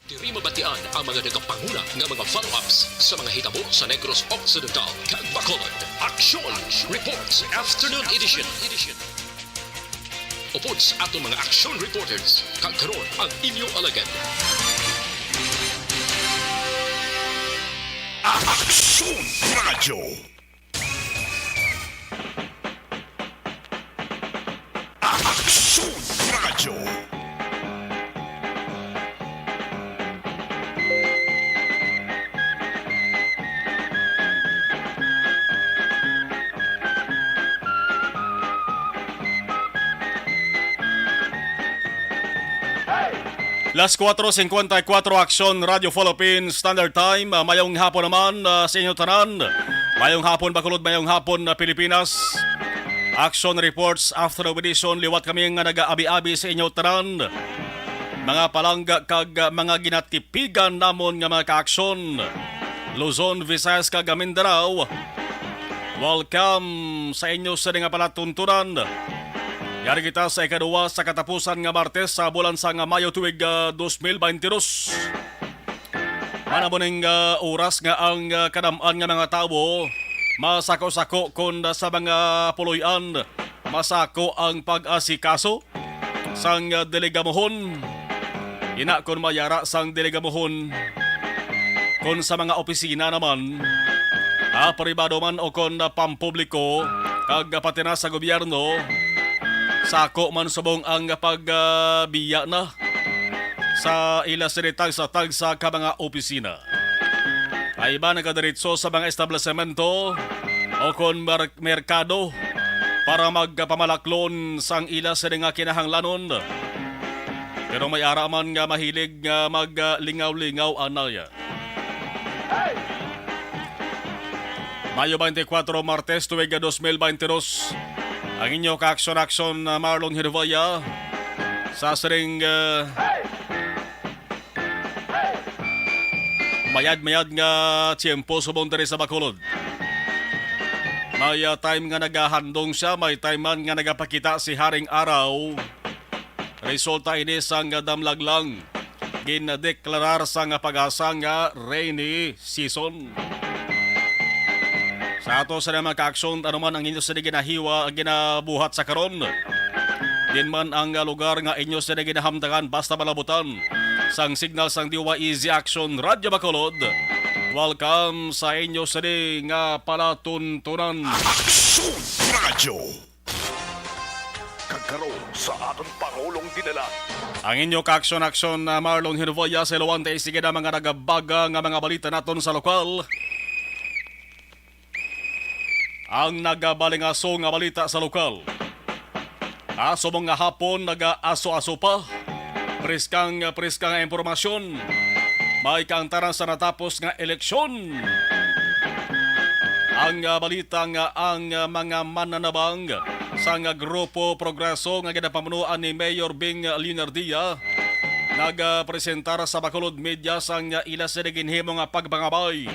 Diri mabatian ang mga nagapanguna nga mga follow-ups sa mga hitabo sa Negros Occidental kag Bacolod. Action Reports Afternoon Edition. Upod sa atong mga action reporters kag karon ang inyong alagad. Action Radio. Action Radio. Las 4:54 Action Radio Philippines Standard Time. Mayong hapon naman sa inyo tanan. Mayong hapon Bacolod, mayong hapon Pilipinas. Action Reports After Edition. Liwat kami nga nag-aabi-abi sa inyo tanan. Mga palangga kag mga ginatipigan namon nga mga ka-aksyon. Luzon, Visayas kag Mindanao. Welcome sa inyo sa nga palatuntunan. Yari kita sa ikaduwa sa katapusan nga Martes sa bulan sa nga Mayo tuig 2022. Manamuning oras nga ang kanamaan nga mga tao masako-sako kon sa mga puloy-an, masako ang pag-asikaso sang delegamohon. Ina kon mayara sang delegamohon kon sa mga opisina naman, pribado man o kon pampubliko kag pati na sa gobyerno. Sako man subong ang pagbiya na sa ila sinitag sa tagsa ka mga opisina. Ay ba nagadiritso sa mga establishmento o kon merkado para magpamalaklon sang ila sa nga kinahanglanon. Pero may araman nga mahilig nga maglingaw-lingaw anaya. Mayo 24 Martes tuig 2022. Ang inyo ka-aksyon Marlon Hervaya sa sering mayad-mayad nga tiyempo subong diri sa Bacolod. May time nga nagahandong siya, may time man nga nagapakita si Haring Araw. Resulta ini sang damlag lang. Ginadeklarar sang pag-asa nga rainy season. Sa ato sa mga ka-aksyon, ano man ang inyo sa ginahiwa, ginabuhat sa karon. Din man ang lugar nga inyo sa ginahamdagan basta malabutan. Sang signal sang Diwa Easy Action Radio Bacolod. Welcome sa inyo sa nga palatuntunan. Action Radio. Kagkaroon sa atong Pangulong dinala. Ang inyo ka-aksyon Marlon Hervaya sa Luwante sige na mga nagabaga nga mga balita naton sa lokal. Ang nagabalingaso nga balita sa lokal. Aso mga hapon naga-aso-aso pa. Preskang impormasyon. May kaantaran sa natapos nga eleksyon. Ang balita nga ang mga mananabang sa nga Grupo Progreso nga ginapamunuan ni Mayor Bing Leonardia nagapresentar sa Bacolod Media sang ila sa ginhimo nga pagpangabay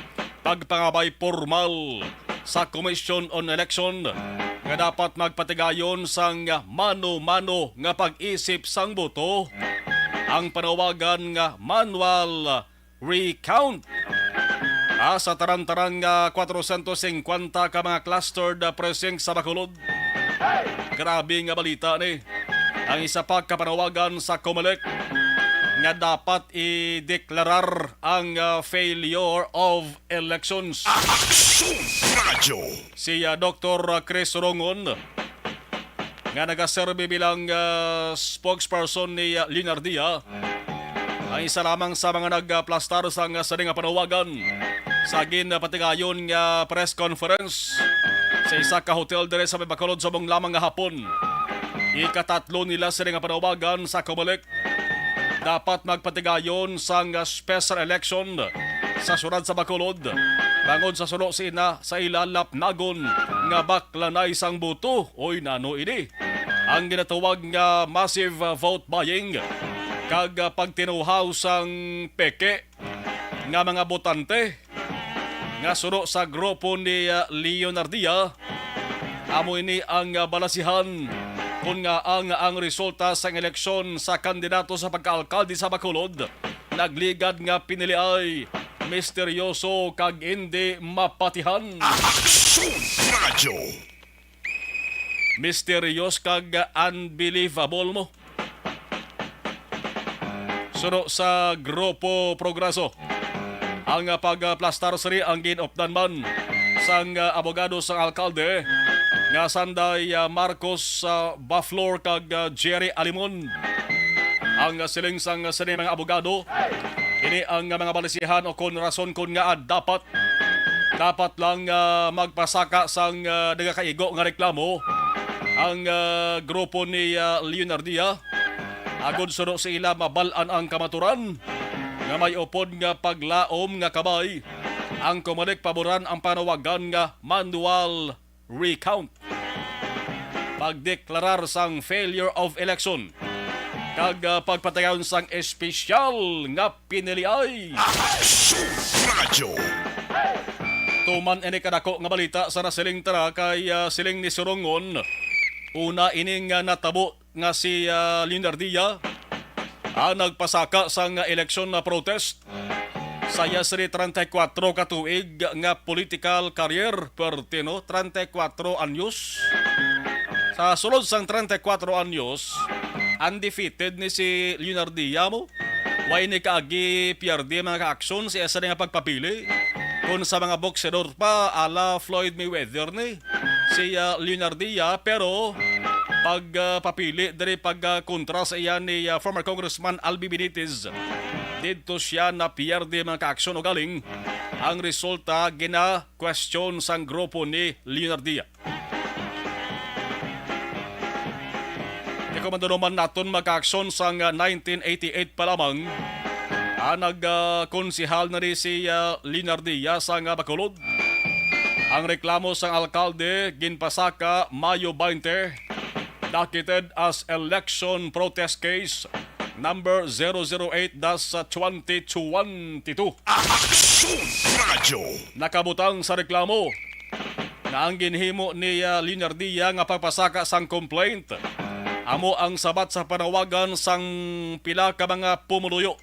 formal sa Commission on Election nga dapat magpatigayon sang mano-mano nga pag-isip sang boto, ang panawagan nga manual recount. Sa taran-taran nga 450 ka mga clustered precincts sa Bacolod. Grabe nga balita ni. Ang isa pa kapanawagan sa COMELEC nga dapat i-deklarar ang failure of elections. Action Radio. Si Dr. Chris Rongon nga nagaserbe bilang spokesperson ni Leonardia ang isa lamang sa mga nagplastar sa nga panawagan sa ginapatigayon nga press conference sa isa ka hotel dire sa Bacolod sa mong lamang nga hapon. Ikatatlo nila sa nga panawagan sa COMELEC dapat magpatigayon sa special election sa syudad sa Bacolod. Bangod sa sulo sa ilalap nagon nga baklanay sang buto. Oy nano ini. Ang ginatawag nga massive vote buying kag pagtinuhaw sang peke nga mga botante nga sulo sa grupo ni Leonardia. Amo ini ang balasihan kung nga ang resulta sa eleksyon sa kandidato sa pagkaalkalde sa Bacolod nagligad nga pinili ay misteryoso kag hindi mapatihan. Aksyon Radyo. Misteryos kag unbelievable mo. Suno sa Grupo Progreso, ang pagplastar siri ang ginopdan man sang abogado sang alkalde nga sanday Marcos Baflor kag Jerry Alimon. Ang siling sang sini mga abogado, ini ang mga balisihan o kon rason kon nga dapat lang magpasaka sang nagakaigo nga reklamo ang grupo ni Leonardia. Agod suno sa ila mabalan ang kamaturan nga may upod nga paglaom nga kabay ang kumalik paboran ang panawagan nga manual recount. Pagdeklarar sang failure of election kag pagpatayon sang espesyal nga pinili ay Aksyon Radyo. tuman ini kadako nga balita sa nasiling tara kay siling ni Surongon. Una ining natabo nga si Leonardia nagpasaka sang eleksyon na protest saya sri 34 katuig nga political career pertino 34 anyos. Sa sulod sang 34 anyos, undefeated ni si Leonardia mo. Way ni kaagi pierde mga ka-aksyon siya sa nga pagpapili. Kung sa mga boxer pa ala Floyd Mayweather ni si Leonardia, pero pagpapili dari pagkontra sa iya ni former Congressman Albi Benitez, dito siya na pierde mga ka-aksyon o galing ang resulta gina-question sang grupo ni Leonardia. Komando naman naton magka-aksyon sang 1988 pa lamang nagkonsihal na rin si Leonardia sa Bacolod. Ang reklamo sang alkalde ginpasaka Mayo 20, documented as election protest case number 008-2022. Aksyon Radyo. Nakabutang sa reklamo na ang ginhimo ni Leonardia nga pagpasaka sang complaint amo ang sabat sa panawagan sang pila ka mga pumuluyo.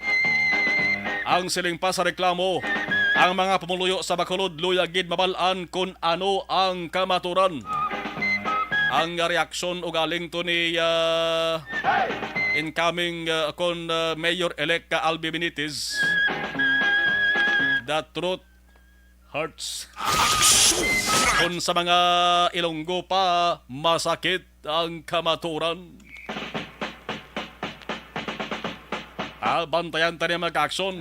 Ang siling pa sa reklamo, ang mga pumuluyo sa Bacolod luyagid mabalaan kung ano ang kamaturan. Ang reaksyon o galing to ni incoming Mayor-elect ka Albi Benitez, the truth hurts. Kung sa mga Ilonggo pa, masakit ang kamaturan. Bantayan tayo mag-aksyon.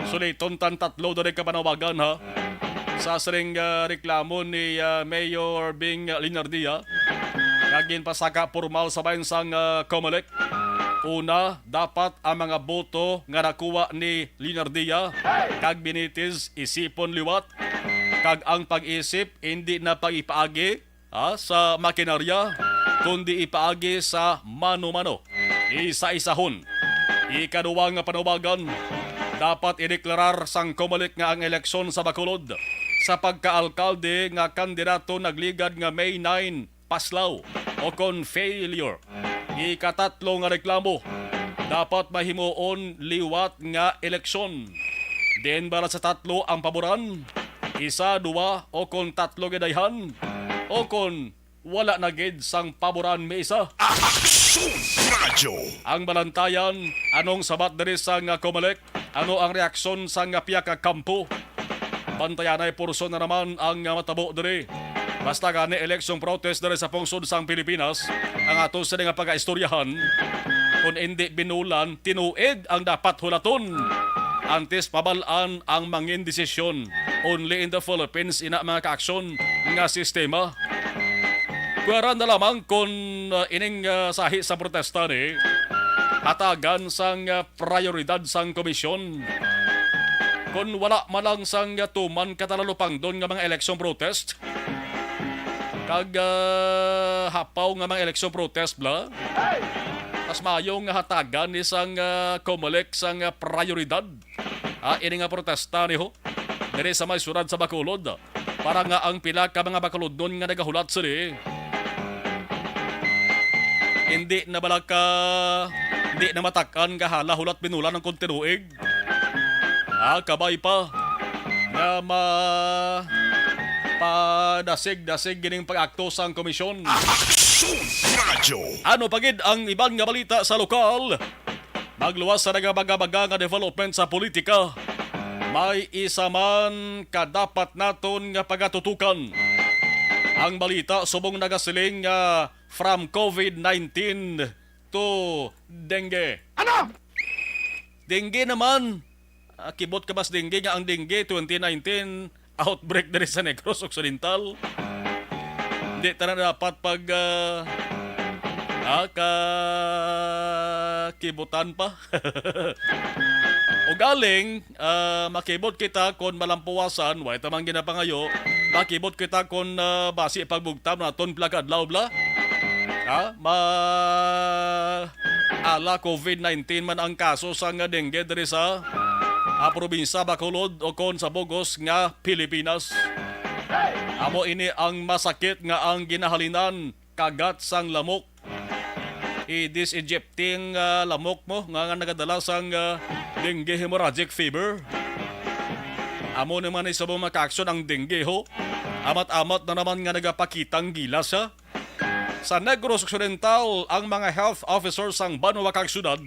Suliton tan tatlo doon ka panawagan ha. Sa sering reklamo ni Mayor Bing Leonardia, naging pasaka formal sa bansang Comelec. Una, dapat ang mga boto nga nakuha ni Leonardia kag Benitez isipon liwat, kag ang pag-isip hindi na pag-ipaagi sa makinarya, kundi ipaagi sa mano-mano. Isa-isahon. Ikaduwa nga panawagan, dapat ideklarar sang Comelec nga ang eleksyon sa Bacolod sa pagkaalkalde nga kandidato nagligad nga May 9 paslaw o kon failure. Ikatatlo nga reklamo, dapat mahimuon liwat nga eleksyon. Din para sa tatlo ang paboran, isa, dua o kon tatlo gidayhan o kon wala na gid sang paboran may isa. Aksyon Radyo. Ang balantayan, anong sabat diri sa nga Comelec? Ano ang reaksyon sa nga piya ka kampo? Bantayan ay porson na naman ang matabo diri. Basta gani eleksyon protest diri sa pungsod sang Pilipinas, ang ato sa nga pag-istoryahan. Kung hindi binulan, tinuid ang dapat hulaton. Antes pabalaan ang mangin desisyon. Only in the Philippines ina mga kaaksyon nga sistema. Kuwara na lamang kung ining sahi sa protesta ni hatagan sang prioridad sang komisyon. Kung wala malang sang tuman katalalupang doon nga mga eleksyon protest, kag hapaw nga mga eleksyon protest bla, tas mayong hatagan ni sang Comelec sang prioridad. Ini nga protesta ni ho diri sa may surad sa Bacolod, para nga ang pila ka mga Bacolod doon nga nagahulat sila. Hindi na balaka, hindi na matakan kahala hulat binulan ng kontinuig. kabay pa nga padasig-dasig gining pag-akto sang komisyon. Aksyon Radyo. Ano pagid ang iban nga balita sa lokal? Magluwas sa nagabaga-baga nga development sa politika. May isa man kadapat naton nga pagatutukan. Ang balita subong nagasiling nga from COVID-19 to dengue. Ano? Dengue naman. Kibot ka mas dengue nga ang dengue 2019 outbreak diri sa Negros Occidental. Di ta na dapat pag kibutan pa. O galing, makibot kita kon malampuwasan, way tamang ginapangayo, makibot kita kon basi pagbugtam naton plakadlaw bla. Ala COVID-19 man ang kaso sa nga dengue diri sa probinsya Bacolod o kon sa Bogos nga Pilipinas. Amo ini ang masakit nga ang ginahalinan kagat sang lamok. This Egypting lamok mo nga nagadala sang dengue hemorrhagic fever. Amo naman ay sabong maka-aksyon ang dengue ho. Amat-amat na naman nga nagapakitang gilas ha. Sa Negros Occidental, ang mga health officers sang Banwa kag syudad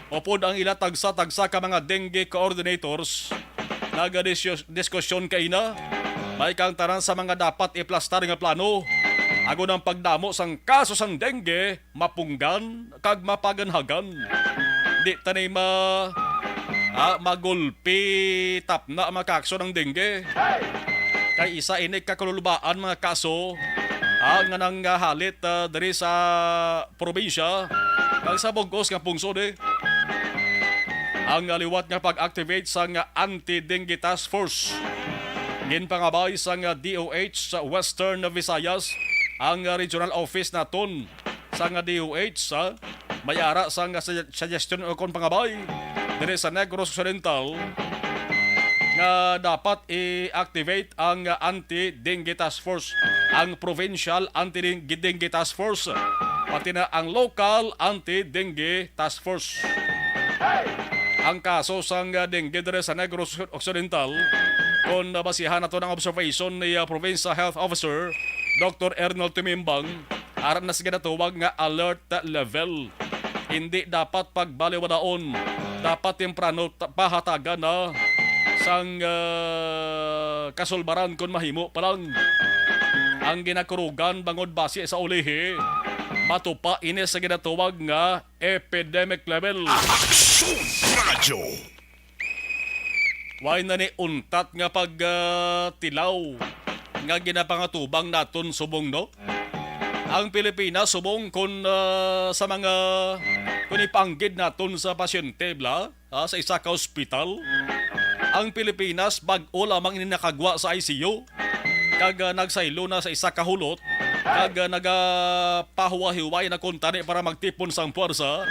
upod ang ila tagsa-tagsa ka mga dengue coordinators nagadiskusyon kay na may kang tanan sa mga dapat iplastar nga plano ago ng pagdamo sang kaso sang dengue mapunggan kag mapaganhagan. Di tanay magulpi tapna makaaksyon ng dengue. Kay isa ini kakalulubaan mga kaso nga nang halit diri sa probinsya kag sa Bogos nga pungsod ang liwat nga pag-activate sa anti-dengue task force. Ginpangabay sa DOH sa Western Visayas ang regional office naton sa DOH sa mayara sa suggestion o kon pangabay diri sa Negros Occidental nga dapat i-activate ang anti-dengue task force, ang provincial anti-dengue task force, pati na ang local anti-dengue task force. Ang kaso sang dengue diri sa Negros Occidental kung basihan nato ng observation ni Provincial Health Officer Dr. Ernald Tumimbang, aram na sige natuwag nga alert level. Hindi dapat pagbaliwadaon, dapat temprano pahatagan na sang kasulbaran kung mahimo pa lang. Ang ginakurugan bangod base sa ulihi, matupa ini sa ginatuwag nga epidemic level. Aksyon Radyo. Way na ni untat nga tilaw nga ginapangatubang naton subong no. Ang Pilipinas subong kun sa mga kun ipanggid naton sa pasyente bla sa isa ka ospital. Ang Pilipinas bag-o lamang ini nakagwa sa ICU kag nagsaylo na sa isa ka hulot kag nagapahuwa-hiway na kuntani para magtipon sang puwersa.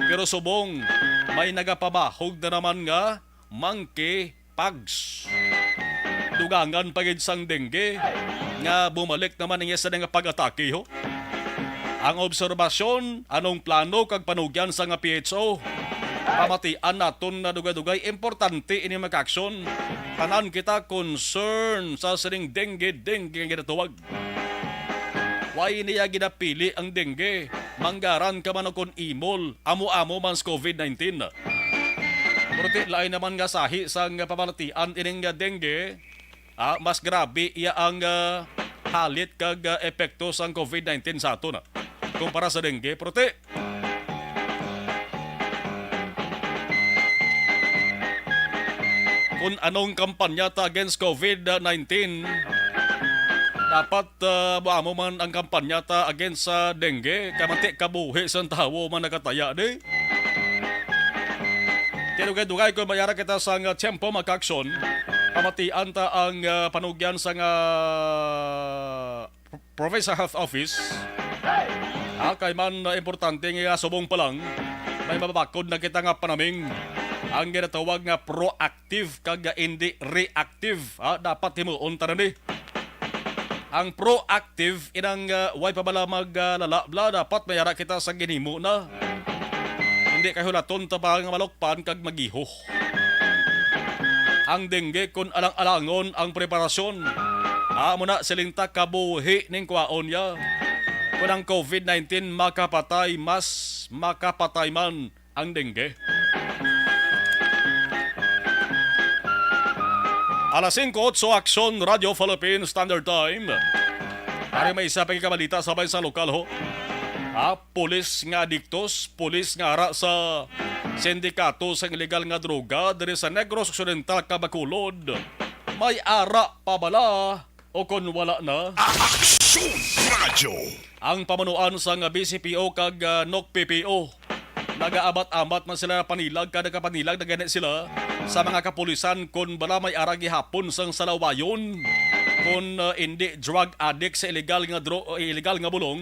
Pero subong may nagapabahog na naman nga monkeypox. Dugangan pagid sang dengue nga bumalik naman niya sa nga pag-atake ho. Ang obserbasyon anong plano kag panugyan sa nga PHO pamatian naton na dugay-dugay importante ini mag-aksyon. Tanan kita concern sa sining dengue nga ginatuwag. Why niya ginapili ang dengue? Manggaran ka man kon imol, amo-amo man sa COVID-19. Purti lain naman nga sahi sa nga pamatian ining dengue. Mas grabe iya ang halit kag epekto sa COVID-19 sa ato na kumpara sa dengue. Purti kung anong kampanya ta against COVID-19, dapat mo man ang kampanya ta against sa dengue, kamati kabuhi sa tawo man nakataya di. Tinugay-dugay kung mayara kita sa tiyempo mag-aksyon, pamatian ta ang panugyan sa Provincial Health Office. Kay man importante nga subong pa lang, may mabakod na kita nga panaming ang ginatawag nga proactive kag hindi reactive. Dapat himuon ta na ni. Ang proactive inang way pa bala maglalabla, dapat mayara kita sa ginhimo na. Hindi kayo laton ta pa nga malokpan kag magiho. ang dengue kung alang-alangon ang preparasyon. Amo na silinta kabuhi ning kwaon ya. Kung ang COVID-19 makapatay, mas makapatay man ang dengue. Alas 5, so Action Radio Philippine Standard Time. Ari may isa pagkabalita sa bansang lokal ho. Pulis nga adiktos, pulis nga ara sa sindikato sa illegal nga droga diri sa Negros Occidental, Bacolod. May ara pa bala o kung wala na? Action Radio. Ang pamunuan sa BCPO kag NOC-PPO. Nagaabat-amat man sila panilag kada kapanilag na ganit sila sa mga kapulisan kung bala may ara gihapon sang salawayon. Kung hindi drug addict sa illegal nga bulong,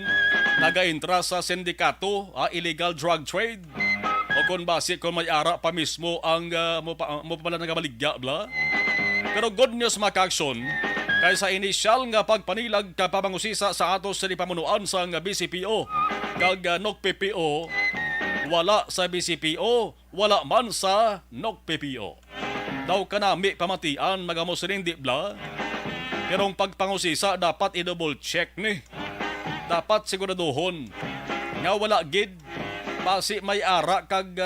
nagaintra sa sindikato, illegal drug trade. O kung basi kung may ara pa mismo ang mo pala nagabaligya bla. Pero good news mga ka-aksyon, kay sa inisyal nga pagpanilag kapamangusisa sa atos sa pamunuan sa BCPO kag NOC-PPO, wala sa BCPO, wala man sa NOC-PPO. Daw kanami pamatian magamos rin di bla. Pero ang pagpangusisa dapat i-double check ni. Dapat siguraduhon nga wala gid basi may ara kag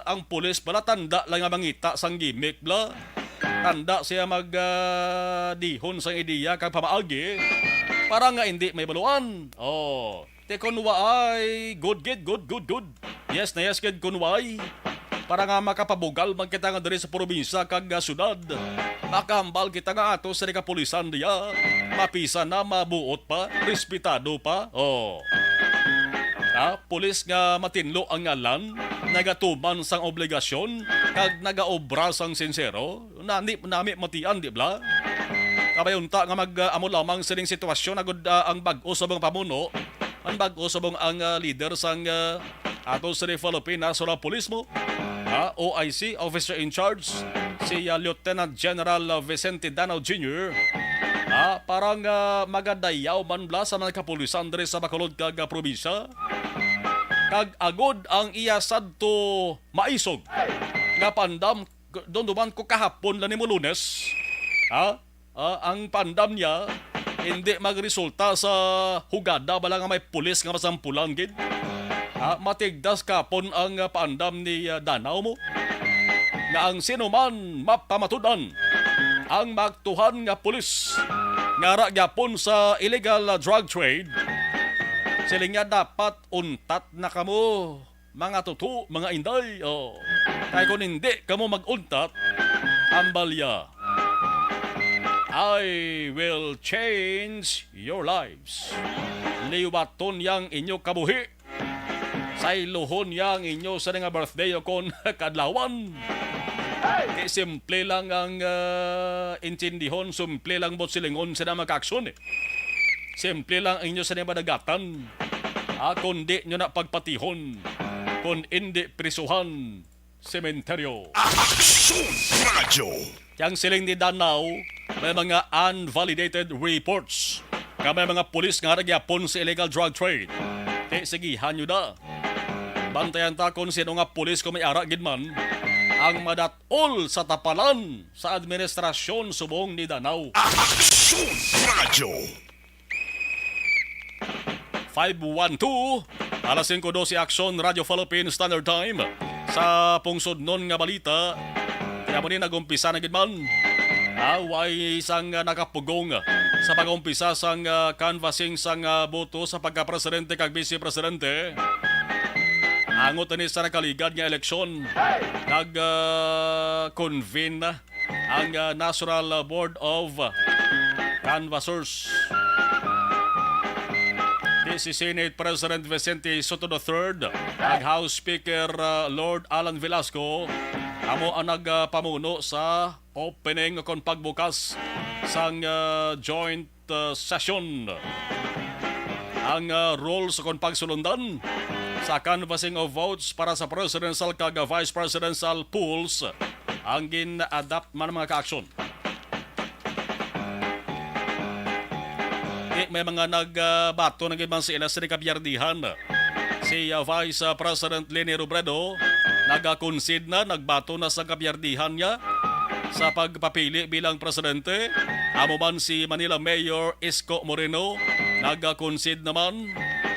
ang pulis bala tanda lang nga mangita sang gimmick bla. Tanda siya dihon sang ideya kag pamaagi para nga hindi may baluan. Te kunwa ay good gid, good. Yes na yes gid kunway. Para nga makapabugal man kita nga diri sa probinsya kag syudad. Makambal kita nga ato sa kapulisan diya. Mapisa na mabuot pa, respetado pa. Pulis nga matinlo ang ngalan, nagatuman sang obligasyon, kag nagaobra sang sincero, nami matian di bla? Kabayunta nga mag-amo lamang sining sitwasyon agud ang bag-o sa bang pamuno, ang bag-o sa bang ang leader sang ato sa Philippine National Police mo, OIC, Officer in Charge, si Lieutenant General Vicente Danao Jr., parang magadayaw man bla sa mga kapulisan diri sa Bacolod kag probinsya. Kag agod ang iya sadto maisog nga pandam doon duman ko kahapon lang ni mo Lunes. Ang pandam niya hindi magresulta sa hugada bala nga may pulis nga masampulan gid. Matigdas kapon ang pandam ni Danao mo nga ang sino man mapamatudan ang magtuhan nga pulis nga ra gyapon sa illegal drug trade. Sila nga dapat untat na kamo mga tutu, mga inday. Kaya kung hindi kamo mag-untat, ambalya, I will change your lives. Liwaton yang inyo kabuhi. Sailuhon yang inyo sa nga birthday o kon kadlawan. Di simple lang ang intindihon, simple lang bot silingon sa na makaksyon Simple lang ang inyo sa nga madagatan. Kundi nyo na pagpatihon, kung hindi prisuhan, sementeryo. Action Radio. Yang siling ni Danao, may mga unvalidated reports nga may mga pulis nga nagyapon sa illegal drug trade. Sigihan nyo na. Bantayan ta kung sino nga pulis kung may ara gidman ang madatol sa tapalan sa administrasyon subong ni Danao. Action Radio. 512 alas 5:12 Action Radio Philippine Standard Time. Sa pungsod nun nga balita, kaya mo ni nag-umpisa na gidman. Way isang nakapugong sa pag-umpisa sang canvassing sang boto sa pagka-presidente kag vice-presidente. Angot ni sa nakaligad nga eleksyon, nag-convene ang National Board of Canvassers. Si Senate President Vicente Soto III, ang House Speaker Lord Alan Velasco, amo ang nagpamuno sa opening kon pagbukas sang joint session. Ang rules kon pagsulundan sa canvassing of votes para sa presidential kag vice presidential pools ang gin-adapt man mga ka-aksyon. May mga nagbato ng ibang sila sa kabiyardihan. Si Vice President Leni Robredo nag-concede na, nagbato na sa kabiyardihan niya. sa pagpapili bilang presidente. Amo man si Manila Mayor Isko Moreno, nag-concede naman.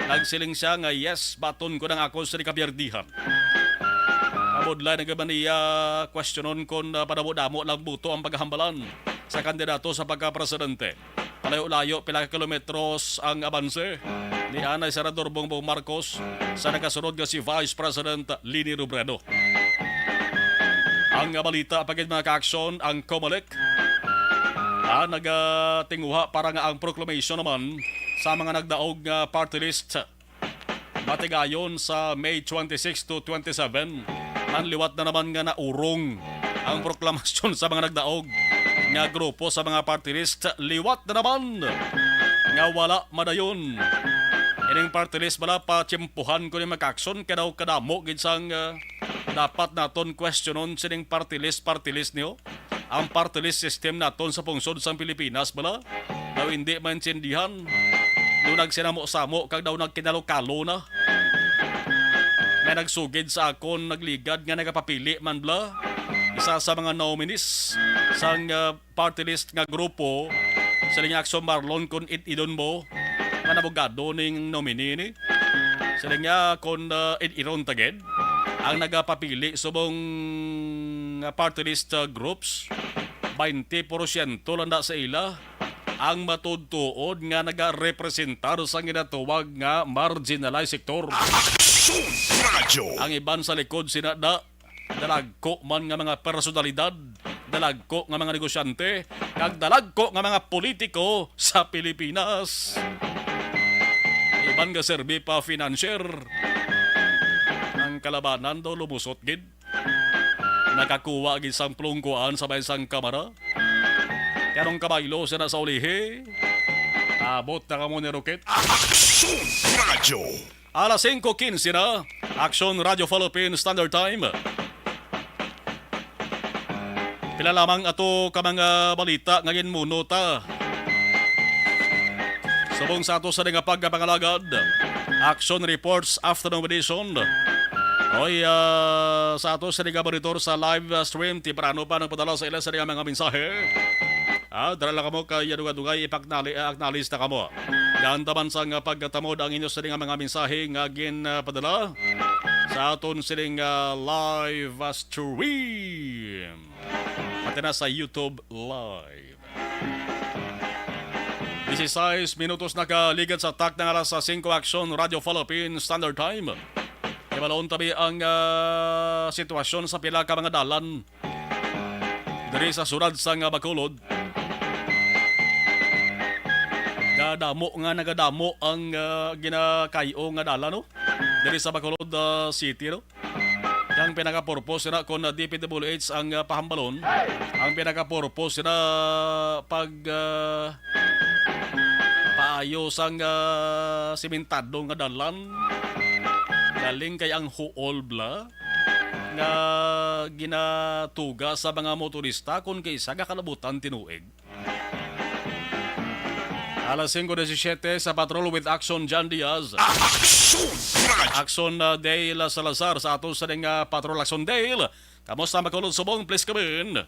Nagsiling siya nga yes, baton ko ng ako sa kabiyerdihan. Abodlay nagaman niya questionon kung padamo-damo lang buto ang paghahambalan sa kandidato sa pagka-presidente. Palayo-layo, pila ka kilometros ang abanse ni Anay Senador Bongbong Marcos sa nakasunod nga si Vice President Lini Robredo. Ang balita pagid mga ka-aksyon, ang COMELEC nagatinguha para nga ang proclamation naman sa mga nagdaog nga party list matigayon sa May 26 to 27. Nanliwat na naman nga naurong ang proklamasyon sa mga nagdaog nga grupo sa mga party list. Liwat na naman nga wala madayon. Ining party list bala pa tiyempuhan ko ni makakson kadaw kadamo gid sang dapat naton questionon sining party list niyo. Ang party list system naton sa pungsod sang Pilipinas bala daw hindi maintindihan. Daw nagsinamo-samo kag daw nagkinalo-kalo na. May nagsugid sa akon nagligad nga nagapapili man bala. Isa sa mga nominees sang party list nga grupo sa Action Marlon kung idon mo nga nabogado ning nominee ni. Sila nga kung iron tagid ang nagapapili subong party list groups 20% landa sa ila ang matudtuod nga nagarepresentar sa ginatawag nga marginalized sector. Aksyon Radyo. Ang iban sa likod sinada dalagko man nga mga personalidad, dalagko nga mga negosyante, kag dalagko nga mga politiko sa Pilipinas. Iban nga serbi pa financier. Ang kalabanan daw lumusot gid. Nakakuha gid sang plungkuan sa baysang kamara. Karong kabaylo sila sa ulihi. Abot na kamo ni Rocket. Aksyon Radyo. Alas 5:15 na. Action Radio Philippine Standard Time. Pila lamang ato ka mga balita ngayon muno ta. Subong sa ato sa nga pagkapangalagad. Action Reports Afternoon Edition. Oy, sa ato sa nga monitor sa live stream, tiprano pa nang padala sa ila sa mga mensahe. Dala ka mo kay dugay acknowledge na ka mo. Gantaman sa nga pagkatamod ang inyo sa mga mensahe nga padala sa aton siling live stream. Pati na sa YouTube Live. 16 minutos nakaligat sa tak ng alas 5 Action Radio Philippine Standard Time. Ibalaon tabi ang sitwasyon sa pila ka mga dalan diri sa surad sa Bacolod. Nagadamo ang ginakayo nga dalan no? Diri sa Bacolod City no? Ang pinaka-purpose na kung DPWH ang pahambalon, ang pinaka-purpose na paayos ang simentado nga dalan, galing kay ang huol bla, na ginatuga sa mga motorista kung kaysa kakalabutan tinuig. Alas 5:17 sa Patrol with Action John Diaz. Aksyon Radyo. Action Dale Salazar sa ato sa Patrol Action Dale. Kamusta makulod subong, please come in.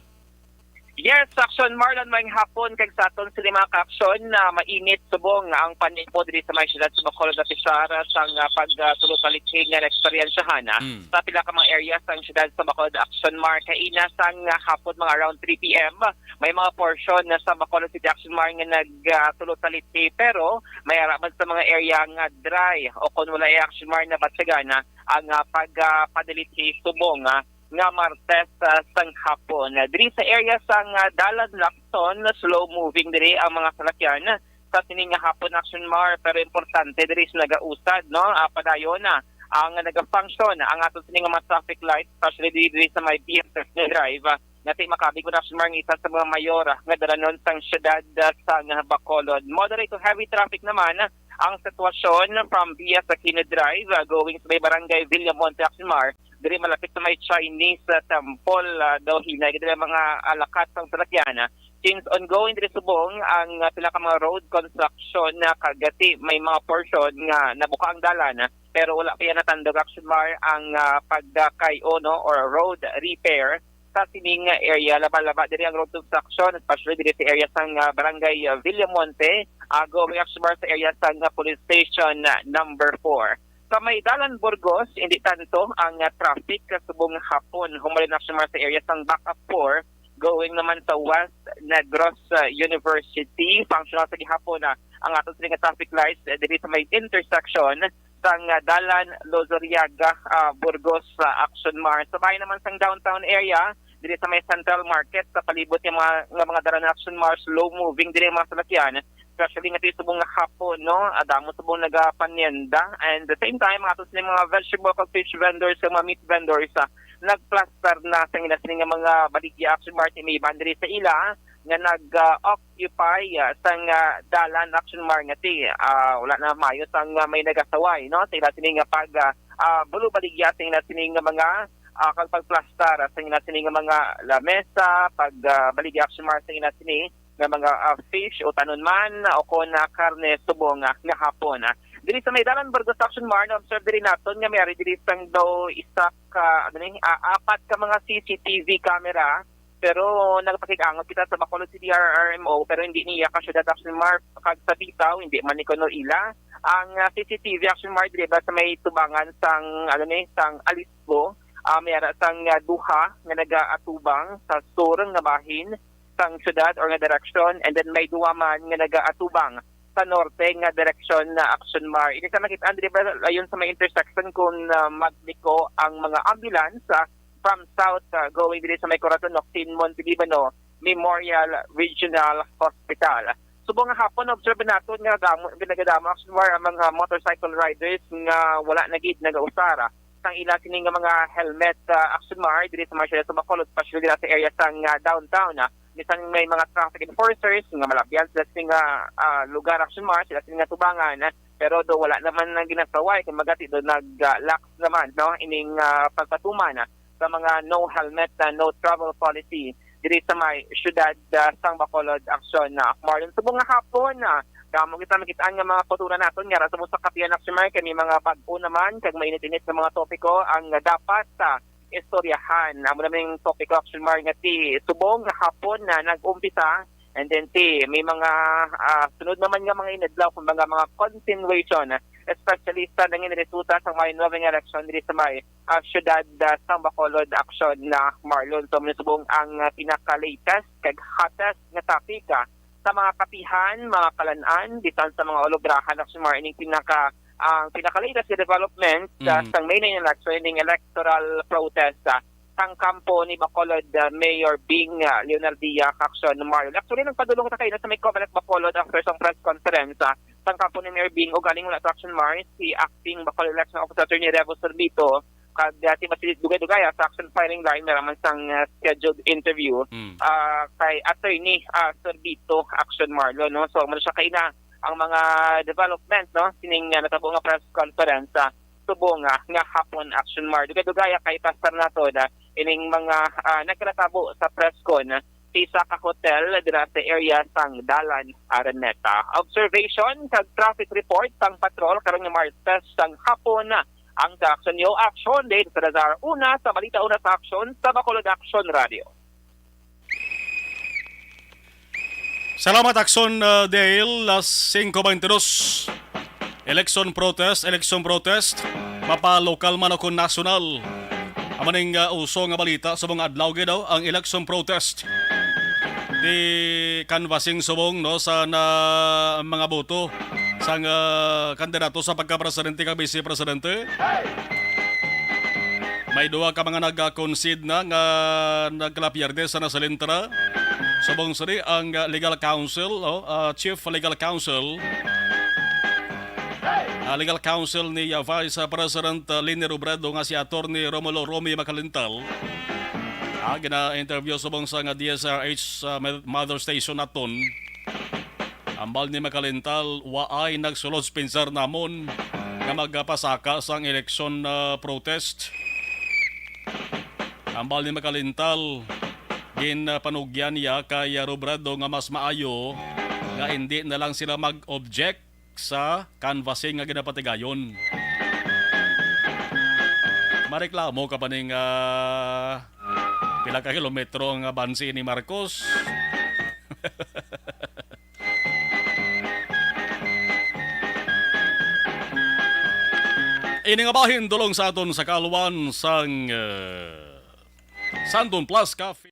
Yes, Action Marlon, may hapon kag sa aton sa mga ka-aksyon na mainit subong ang panimpo diri sa may siyudad sa Bacolod at Pisara sang pagtulot-taliking nga eksperyensyahan sa pila ka mga areas sang siyudad sa Bacolod. Action Mar kaina sang hapon mga around 3 p.m. May mga portion na sa Bacolod City Action Mar nga nagtulot-taliti pero may araman sa mga area nga dry o kung wala Action Mar na batsagana ang pagpadaliti subong nga Martes sang hapon. Diri sa area sang Dalan Lacson, slow moving diri ang mga salakyan sa sining hapon Action Mar pero importante diri sa nagausad no padayon na ang nagafunction ang aton sining mga traffic lights especially diri sa may BSF Drive nati makabig ko Action Mar ngita sa mga mayor nga dalanon sang syudad sa Bacolod. Moderate to heavy traffic naman ang sitwasyon from BS Aquino Drive going sa may barangay Villamonte Action Mar. Diri malapit sa may Chinese temple daw hinay diri mga alakat sang salakyan. Since ongoing diri subong ang pila ka mga road construction na kagati may mga portion nga nabuka ang dalan pero wala pa yan natandog Action Mar ang pagkakayo no or road repair sa sining area laba-laba diri ang road to action, especially diri sa area sang barangay Villamonte, going action sa area sang police station number 4. Sa may Dalan Burgos, hindi tanto ang traffic subong hapon. Humalin action sa area sang backup 4, going naman sa West Negros University. Functional sa gihapon ang ato sining traffic lights diri sa may intersection sang Dalan Lozoriaga, Burgos Action Mar. Sabay naman sang downtown area diri sa may Central Market sa palibot ng mga dalan Action Mar, slow moving diri mga salakyan, especially nga subong hapon, no, adamo subong nagapanyenda, and the same time ato sa mga vegetable fish vendors, sa mga meat vendors nagplaster na sa nga mga baligya Action Mar may bandiri sa ila nga nag-occupy sang dalan Action Mar nga wala na mayo sang may nagasaway, no, sa ila sining pag bulubaligya sa ila sining mga pagplastar sa ila sining mga lamesa, pag baligya Action Mar sa ila sining nga mga fish o tanon man o kon karne subong nga hapon. Diri sa may Dalan Burgos Action Mar, na-observe diri naton nga mayari diri sang daw isa ka apat ka mga CCTV camera, pero nagpakig-angot kita sa Bacolod City RRMO, pero hindi niya ka syudad Action Mar kag sa bitaw, hindi man ni kuno ila ang CCTV Action Mar diri sa may tubangan sang sang Alisbo, mayara sang duha nga nagaatubang sa surong nga bahin sang syudad or nga direction, and then may duha man nga nagaatubang sa norte nga direksyon na Action Mar. Ini sa makita diri ayon sa may intersection kung magliko ang mga ambulance from south going diri sa may Corazon Octin Montebello Memorial Regional Hospital. Subong nga hapon observe naton nga ginagadamo Action Mar ang mga motorcycle riders nga wala na gid nagausara sang ila sining nga mga helmet Action Mar diri sa Marshall sa Bacolod, especially diri sa area sang downtown. Bisan may mga traffic enforcers nga malabyan sila sa lugar Action Mar, sila nga tubangan, pero do wala naman nang ginasaway kung magati do nag-lax naman, no, ining pagpatuman sa mga no helmet no travel policy diri sa may syudad sang Bacolod Action Mar. Subong nga hapon kamo kita makitaan nga mga kultura naton nga sa sa Kapihan Action Mar kami mga bag-o naman kag mainit-init nga mga topiko ang dapat istoryahan. Amo naming topic Action Mar nga subong nga hapon na nag-umpisa, and then may mga sunod naman nga mga inadlaw kung mga continuation, especially sa nangin resulta sa may noveng election diri sa may syudad sang Bacolod Action na Marlon. So subong ang pinaka-latest kag hottest nga topic sa mga kapihan, mga kalan-an, bisan sa mga olograhan Action Mar, ining ang pinaka-latest development sa May 9 election, ng electoral protest sang kampo ni Bacolod Mayor Bing Leonardia Action Mar. Actually, nagpadulong ta kayo sa may Comelec Bacolod after sa press conference sang kampo ni Mayor Bing o galing mula sa Action Mar, si acting Bacolod Election Officer Attorney Revo Sorbito kag si Masilit Dugay-Dugay sa Action Firing Line naman sang scheduled interview kay Attorney Sorbito Action Mar, no. So man siya kay na ang mga development, no, sining natabo nga press conference subong nga hapon Action Mar. Dugay-dugay kay pastor nato ining mga nagkatabo sa press con sa ka hotel dira sa area sang Dalan Araneta. Observation kag traffic report sang patrol karon nga Martes sang hapon ang Action Yo Action Day sa Lazar una sa balita una sa Action sa Bacolod Action Radio. Salamat Action Dale, las 5:22. Election protest, mapa-lokal man o national. Amaning uso nga balita sa mga adlaw daw ang election protest. Di canvassing subong, no, sa mga boto sa kandidato sa pagka-presidente kag vice-presidente. May duwa ka mga nag-concede na nga nagkalapyerde sa nasalintra. Subong sari ang legal counsel, chief legal counsel ni Vice President Leni Robredo nga si Attorney Romulo Romy Macalintal. Gina-interview subong sa nga DSRH Mother Station naton. Ambal ni Macalintal waay nagsulod sponsor namon nga magpasaka sang election protest. Ambal ni Macalintal ginpanugyan niya kay Robredo nga mas maayo nga hindi na lang sila mag-object sa canvassing nga ginapatigayon. Mareklamo ka pa ning Pila ka kilometro ang bansi ni Marcos. Ini nga bahin dulong sa aton sa kaluan sang Sandon Plus Cafe.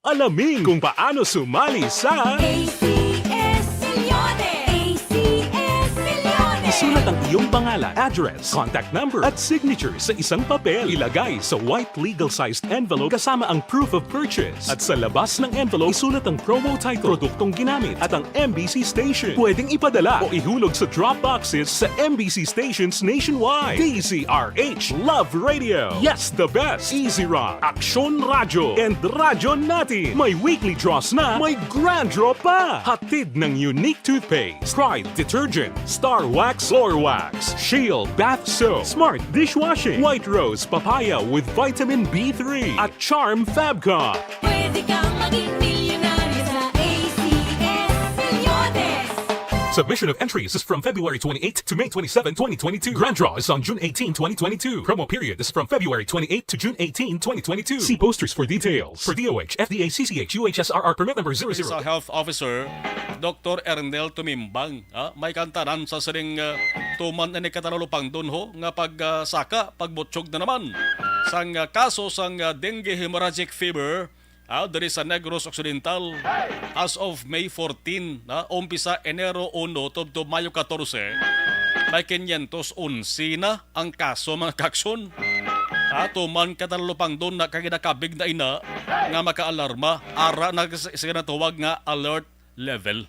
Alamin kung paano sumali sa Isulat ang iyong pangalan, address, contact number at signature sa isang papel. Ilagay sa white legal-sized envelope kasama ang proof of purchase. At sa labas ng envelope, isulat ang promo title, produktong ginamit at ang MBC station. Pwedeng ipadala o ihulog sa drop boxes sa MBC stations nationwide. DZRH Love Radio. Yes, the best. Easy Rock, Aksyon Radyo, and Radyo Natin. May weekly draws na, may grand draw pa. Hatid ng unique toothpaste, Pride Detergent, Star Wax Floor Wax, Shield Bath Soap, Smart Dishwashing, White Rose Papaya with Vitamin B3 at Charm Fabcon. Pwede kang maging milyonaryo sa ACS Milyones. Submission of entries is from February 28 to May 27, 2022. Grand draw is on June 18, 2022. Promo period is from February 28 to June 18, 2022. See posters for details. For DOH, FDA, CCH, UHSRR permit number 00. Sa Health Officer, Dr. Ernel Tumimbang. May kantaran sa sining tuman ni katalulupang dun ho nga pagsaka, pagbutsog na naman. Sang kaso sang dengue hemorrhagic fever diri sa Negros Occidental as of May 14, umpisa Enero 1 to Mayo 14, may 511 na ang kaso mga kakson. Tuman katalupang doon na kaginakabig na ina nga makaalarma, ara na sinatawag nga alert level.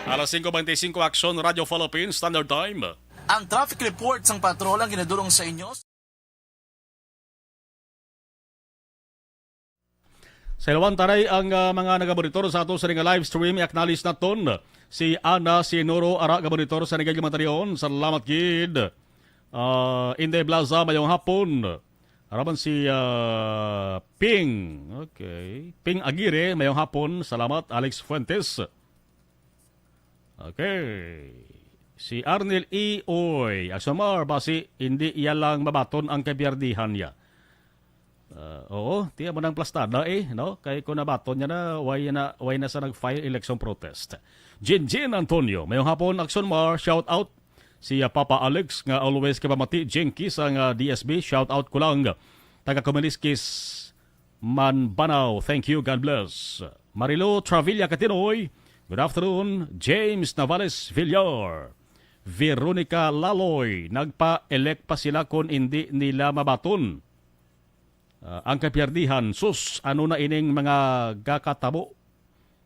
Alas 5:25 Action Radio Philippines Standard Time. Ang traffic report sang patrol ang ginadulong sa inyo. Sa ilawan taray ang mga nagabonitor sa ato sa nga live stream, i-acknowledge na ton si Ana Sinoro ara gabonitor sa nagagimatarion. Salamat gid. Inday Blaza mayong hapon. Araban si Ping. Okay. Ping Aguirre mayong hapon. Salamat Alex Fuentes. Okay. Si Arnel E. Oy. Asamar basi hindi iya lang mabaton ang kabiyardihan niya. Oo, tiya mo ng plastada no? Kay kung nabaton niya na, way na sa nag-file election protest. Jinjin Antonio, mayong hapon, Action Mar, shout out. Si Papa Alex, nga always kapamati, Jenki sa DSB, shout out ko lang. Taga-Kumaliskis, Manbanaw, thank you, God bless. Marilo Travilla Katinoy, good afternoon. James Navales Villar, Veronica Laloy, nagpa-elect pa sila kung hindi nila mabaton. Ang kapiyardihan, sus, ano na ining mga gakatabo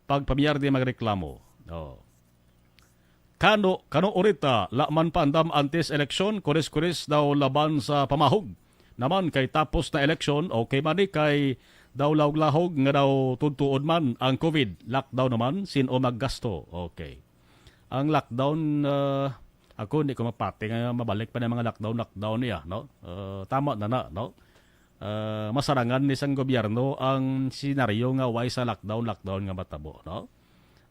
pag pamiyardi magreklamo. Kano orita, laman pandam antes eleksyon, kuris-kuris daw laban sa pamahog. Naman kay tapos na eleksyon, okay man kay daw lahog nga daw tuntuod man ang COVID. Lockdown naman, sino maggasto. Okay. Ang lockdown, ako hindi ko mapati nga mabalik pa na mga lockdown niya. No? Tama na, no? Masarangan ni sang gobyerno ang senaryo nga why sa lockdown nga matabo, no?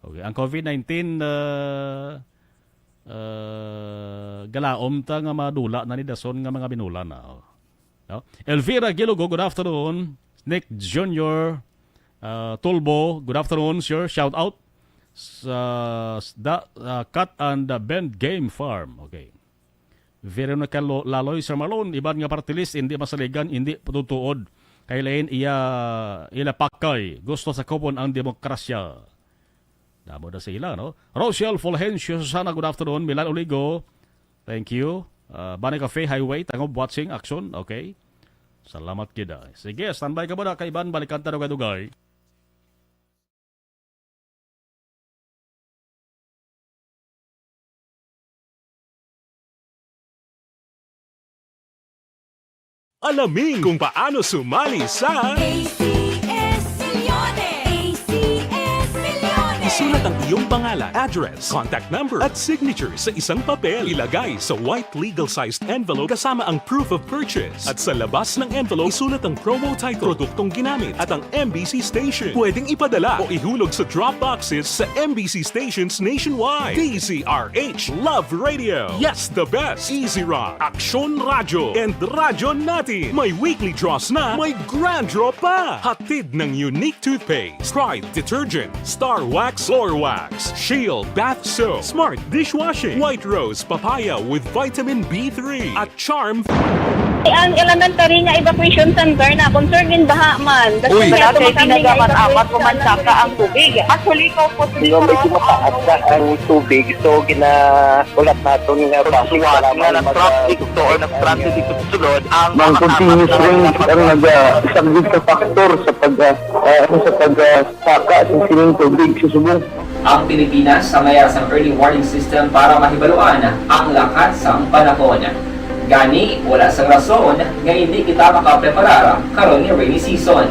Okay, ang COVID-19 galaom ta nga madula na ni dason nga mga binula na. No? Elvira Gilugo, good afternoon. Nick Jr. Tulbo, good afternoon, sir. Shout out sa Cut and Bend Game Farm. Okay. Veronica Laloy Sir Marlon, iban nga party list, hindi masaligan, hindi patutuod. Kailain ila pakay. Gusto sa kupon ang demokrasya. Damo na sila, no? Rochelle Fulgencio, Susana, good afternoon. Milan Oligo, thank you. Bani Cafe Highway, tangob watching action, okay? Salamat kita. Sige, standby ka muna, kaiban, balikan tanong kadugay. Alamin kung paano sumali sa ACS Milyones. ACS Milyones. Isulat ang iyong pangalan, address, contact number at signature sa isang papel. Ilagay sa white legal-sized envelope kasama ang proof of purchase. At sa labas ng envelope, isulat ang promo title, produktong ginamit at ang MBC station. Pwedeng ipadala o ihulog sa drop boxes sa MBC stations nationwide. DZRH Love Radio. Yes, the best. Easy Rock, Aksyon Radyo, and Radyo Natin. May weekly draws na, may grand draw pa. Hatid ng unique toothpaste, Pride Detergent, Star Wax Floor Wax, Shield Bath Soap, Smart Dishwashing, White Rose Papaya with Vitamin B3, at Charm. Ang elementary nga evacuation center na concern din baha man. Uy, kasi pinagamat-amat pumansaka ang tubig. Actually, ko po medyo mataas na ang tubig. So, ulat natin nga pasiwala nga nag-traffic to or nag-traffic dito sa sulod. Ang continuous rain ang nag-subject sa factor sa pagsaka sa sining tubig sa subong. Ang Pilipinas sa mayas ang early warning system para mahibaluan ang lakas sa panahon. Gani, wala sa rason nga hindi kita makapreparar karon ni rainy season.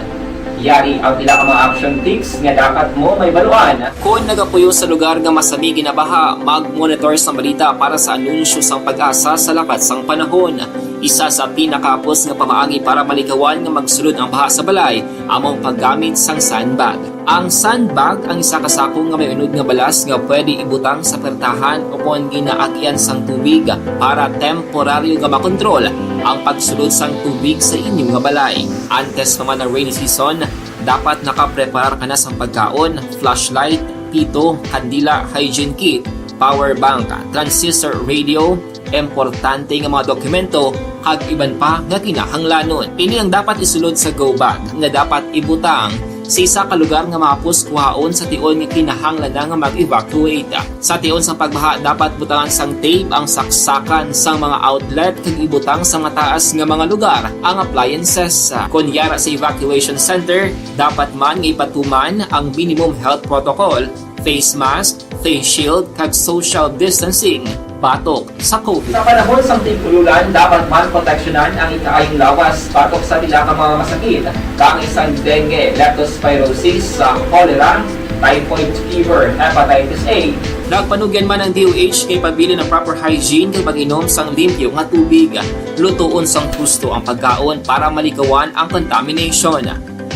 Yari ang pila ka mga action tips nga dapat mo may baluan. Kung nagapuyo sa lugar nga masabi ginabaha, mag-monitor sa balita para sa anunsyo sang pag-asa sa lakas sang panahon. Isa sa pinakapos nga pamaagi para malikawan nga magsulod ang baha sa balay, among paggamit sang sandbag. Ang sandbag ang isa kasakong nga may unod nga balas nga pwede ibutang sa pertahan upon ginaagyan sang tubig para temporaryo nga makontrol ang pagsulod sang tubig sa inyong nga balay. Antes naman ng rainy season, dapat nakapreparar ka na sa pagkaon, flashlight, pito, kandila, hygiene kit, power bank, transistor radio, importante nga mga dokumento, kag iban pa nga kinahanglanon. Ini ang dapat isulod sa go bag nga dapat ibutang sa isa ka lugar nga mapos kuhaon sa tion nga kinahanglan na nga mag-evacuate. Sa tion sa pagbaha, dapat butangan sang tape ang saksakan sang mga outlet kag ibutang sa mga taas nga mga lugar ang appliances. Kunyara sa evacuation center, dapat man nga ipatuman ang minimum health protocol, face mask, face shield kag social distancing batok sa COVID. Sa panahon sa tigululan, dapat man proteksyonan ang ikaayong lawas batok sa pila ka mga masakit. Kang isang dengue, leptospirosis, cholera, typhoid fever, hepatitis A. Nagpanugyan man ang DOH kay pabili ng proper hygiene kay pag-inom sang limpyo nga tubig. Lutuon sang gusto ang pagkaon para malikawan ang contamination.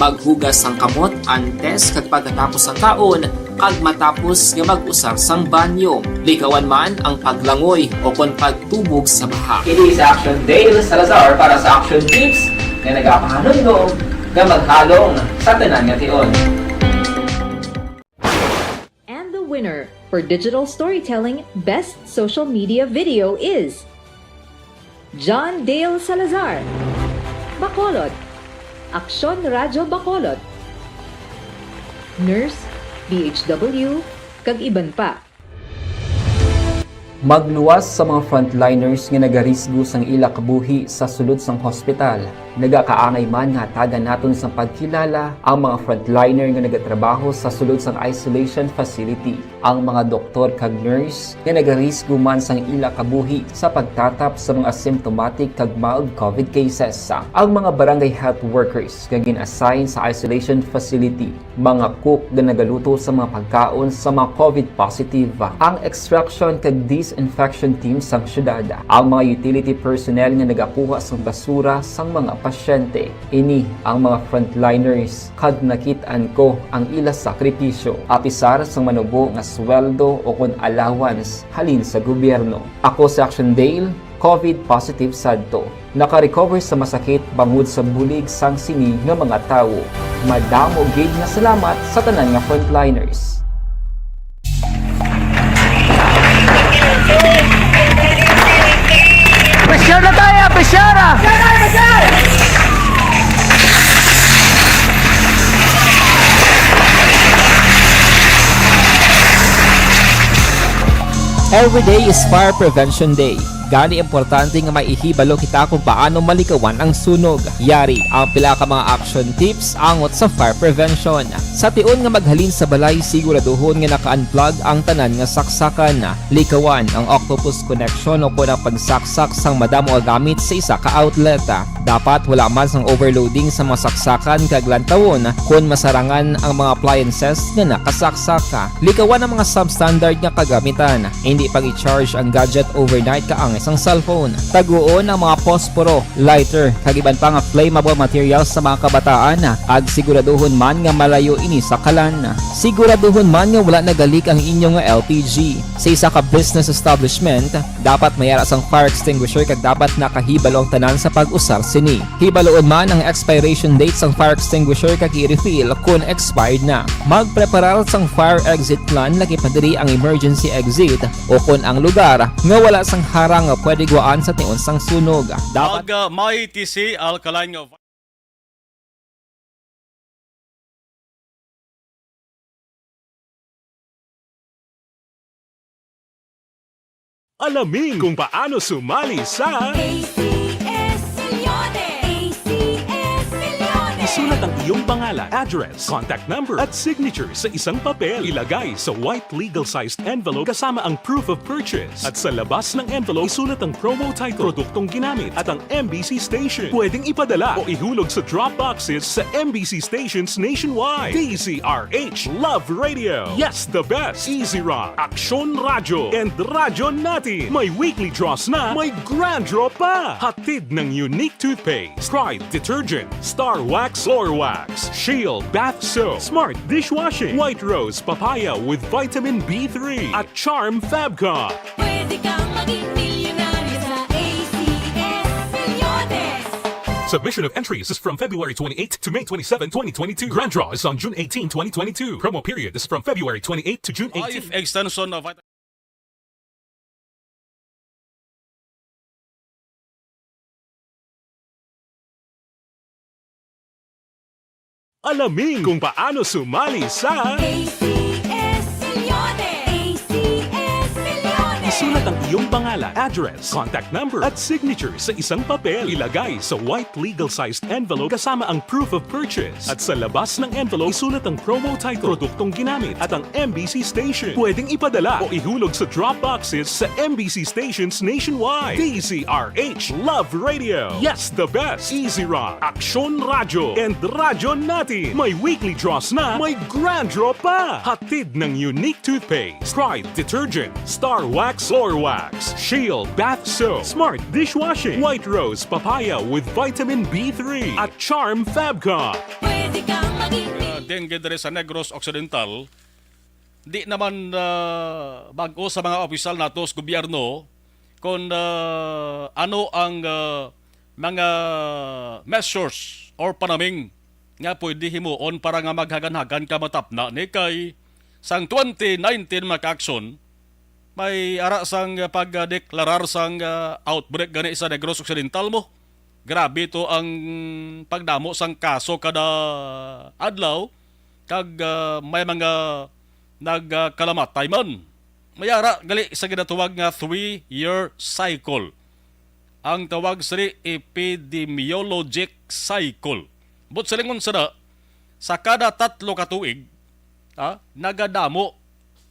Maghugas sang kamot antes kag pagkatapos ang kaon kag matapos nga mag-usar sang banyo. Likawan man ang paglangoy o kon pagtubog sa baha. Kini sa Action Dale Salazar para sa Action Tips nga nagapahanundong nga maghalong sa tanan nga tion. And the winner for Digital Storytelling Best Social Media Video is John Dale Salazar, Bacolod, Aksyon Radyo Bacolod, Nurse, BHW, kag iban pa. Magluwas sa mga frontliners nga nagarisgo sang ila kabuhi sa sulod sang hospital. Nagakaangay man nga tagan naton sa pagkilala ang mga frontliner nga nagatrabaho sa sulod sang isolation facility. Ang mga doktor kag nurse nga nagarisgo man sang ila kabuhi sa pagtatap sa mga asymptomatic kag mild COVID cases. Ang mga barangay health workers nga gin-assign sa isolation facility, mga cook nga nagaluto sa mga pagkaon sa mga COVID positive, ang extraction kag disinfection team sang syudad, ang mga utility personnel nga nagakuha sang basura sang mga pasyente. Ini ang mga frontliners kad nakitaan ko ang ila sakripisyo apisar sang manubo nga sweldo o kon allowance halin sa gobyerno. Ako sa Action Dale, COVID positive sadto. Naka-recover sa masakit bangod sa bulig sang sini nga mga tawo. Madamo gid nga salamat sa tanan nga frontliners. Pasyara tayo! Pasyara! Every day is Fire Prevention Day. Gani importante nga maihibalo kita kung paano malikawan ang sunog. Yari ang pila ka mga action tips angot sa fire prevention. Sa tion nga maghalin sa balay, siguraduhon nga naka-unplug ang tanan nga saksakan. Likawan ang octopus connection o kung ang pagsaksak sang madamo nga gamit sa isa ka outlet. Dapat wala man sang overloading sa mga saksakan kag lantawon kung masarangan ang mga appliances nga nakasaksaka. Likawan ang mga substandard nga kagamitan. Hindi pag i-charge ang gadget overnight kaangay ang cellphone. Taguon ang mga posporo, lighter, kag iban pa nga flammable materials sa mga kabataan ag siguraduhon man nga malayo ini sa kalan. Siguraduhon man nga wala nagalik ang inyong LPG. Sa isa ka business establishment, dapat mayara sang fire extinguisher kag dapat nakahibalo ang tanan sa pag-usar sini. Hibaloon man ang expiration date sang fire extinguisher kag i-refill kung expired na. Magpreparar sang fire exit plan lagi pa diri ang emergency exit o kung ang lugar nga wala sang harang pwede guwaan sa tion sang sunog. Dapat May TC alkaline nga Alamin kung paano sumali sa Isulat ang iyong pangalan, address, contact number at signature sa isang papel. Ilagay sa white legal-sized envelope kasama ang proof of purchase. At sa labas ng envelope, isulat ang promo title, produktong ginamit at ang MBC station. Pwedeng ipadala o ihulog sa drop boxes sa MBC stations nationwide. DZRH Love Radio. Yes, the best. Easy Rock, Aksyon Radyo, and Radyo Natin. May weekly draws na, may grand draw pa. Hatid ng unique toothpaste, Pride Detergent, Star Wax Floor Wax, Shield Bath Soap, Smart Dishwashing, White Rose Papaya with Vitamin B3 at Charm Fabcon. Pwede kang maging milyonaryo sa ACS Milyones. Submission of entries is from February 28 to May 27, 2022. Grand draw is on June 18, 2022. Promo period is from February 28 to June 18. life extension of Alamin kung paano sumali sa ACS Milyones. ACS Milyones. Isulat ang iyong pangalan, address, contact number at signature sa isang papel. Ilagay sa white legal-sized envelope kasama ang proof of purchase. At sa labas ng envelope, isulat ang promo title, produktong ginamit at ang MBC station. Pwedeng ipadala o ihulog sa drop boxes sa MBC stations nationwide. DZRH Love Radio. Yes, the best. Easy Rock, Aksyon Radyo, and Radyo Natin. May weekly draws na, may grand draw pa. Hatid ng unique toothpaste, Pride Detergent, Star Wax Floor Wax, Shield Bath Soap, Smart Dishwashing, White Rose Papaya with Vitamin B3 at Charm Fabcon. Pwede kang maging dengue dere sa Negros Occidental. Di naman bago sa mga opisyal nato sa gobyerno kung ano ang mga measures or panaming nga pwede himuon para nga maghagan-hagan ka matapna ni kay sang 2019 maka-aksyon may ara sang pagdeklarar sang outbreak gani sa Negros Occidental mo. Grabe to ang pagdamo sang kaso kada adlaw kag may mga nagkalamatay man. May ara gali sa ginatawag nga 3-year cycle. Ang tawag siri epidemiologic cycle. But sa lingon sada, sa kada 3 ka tuig, nagadamo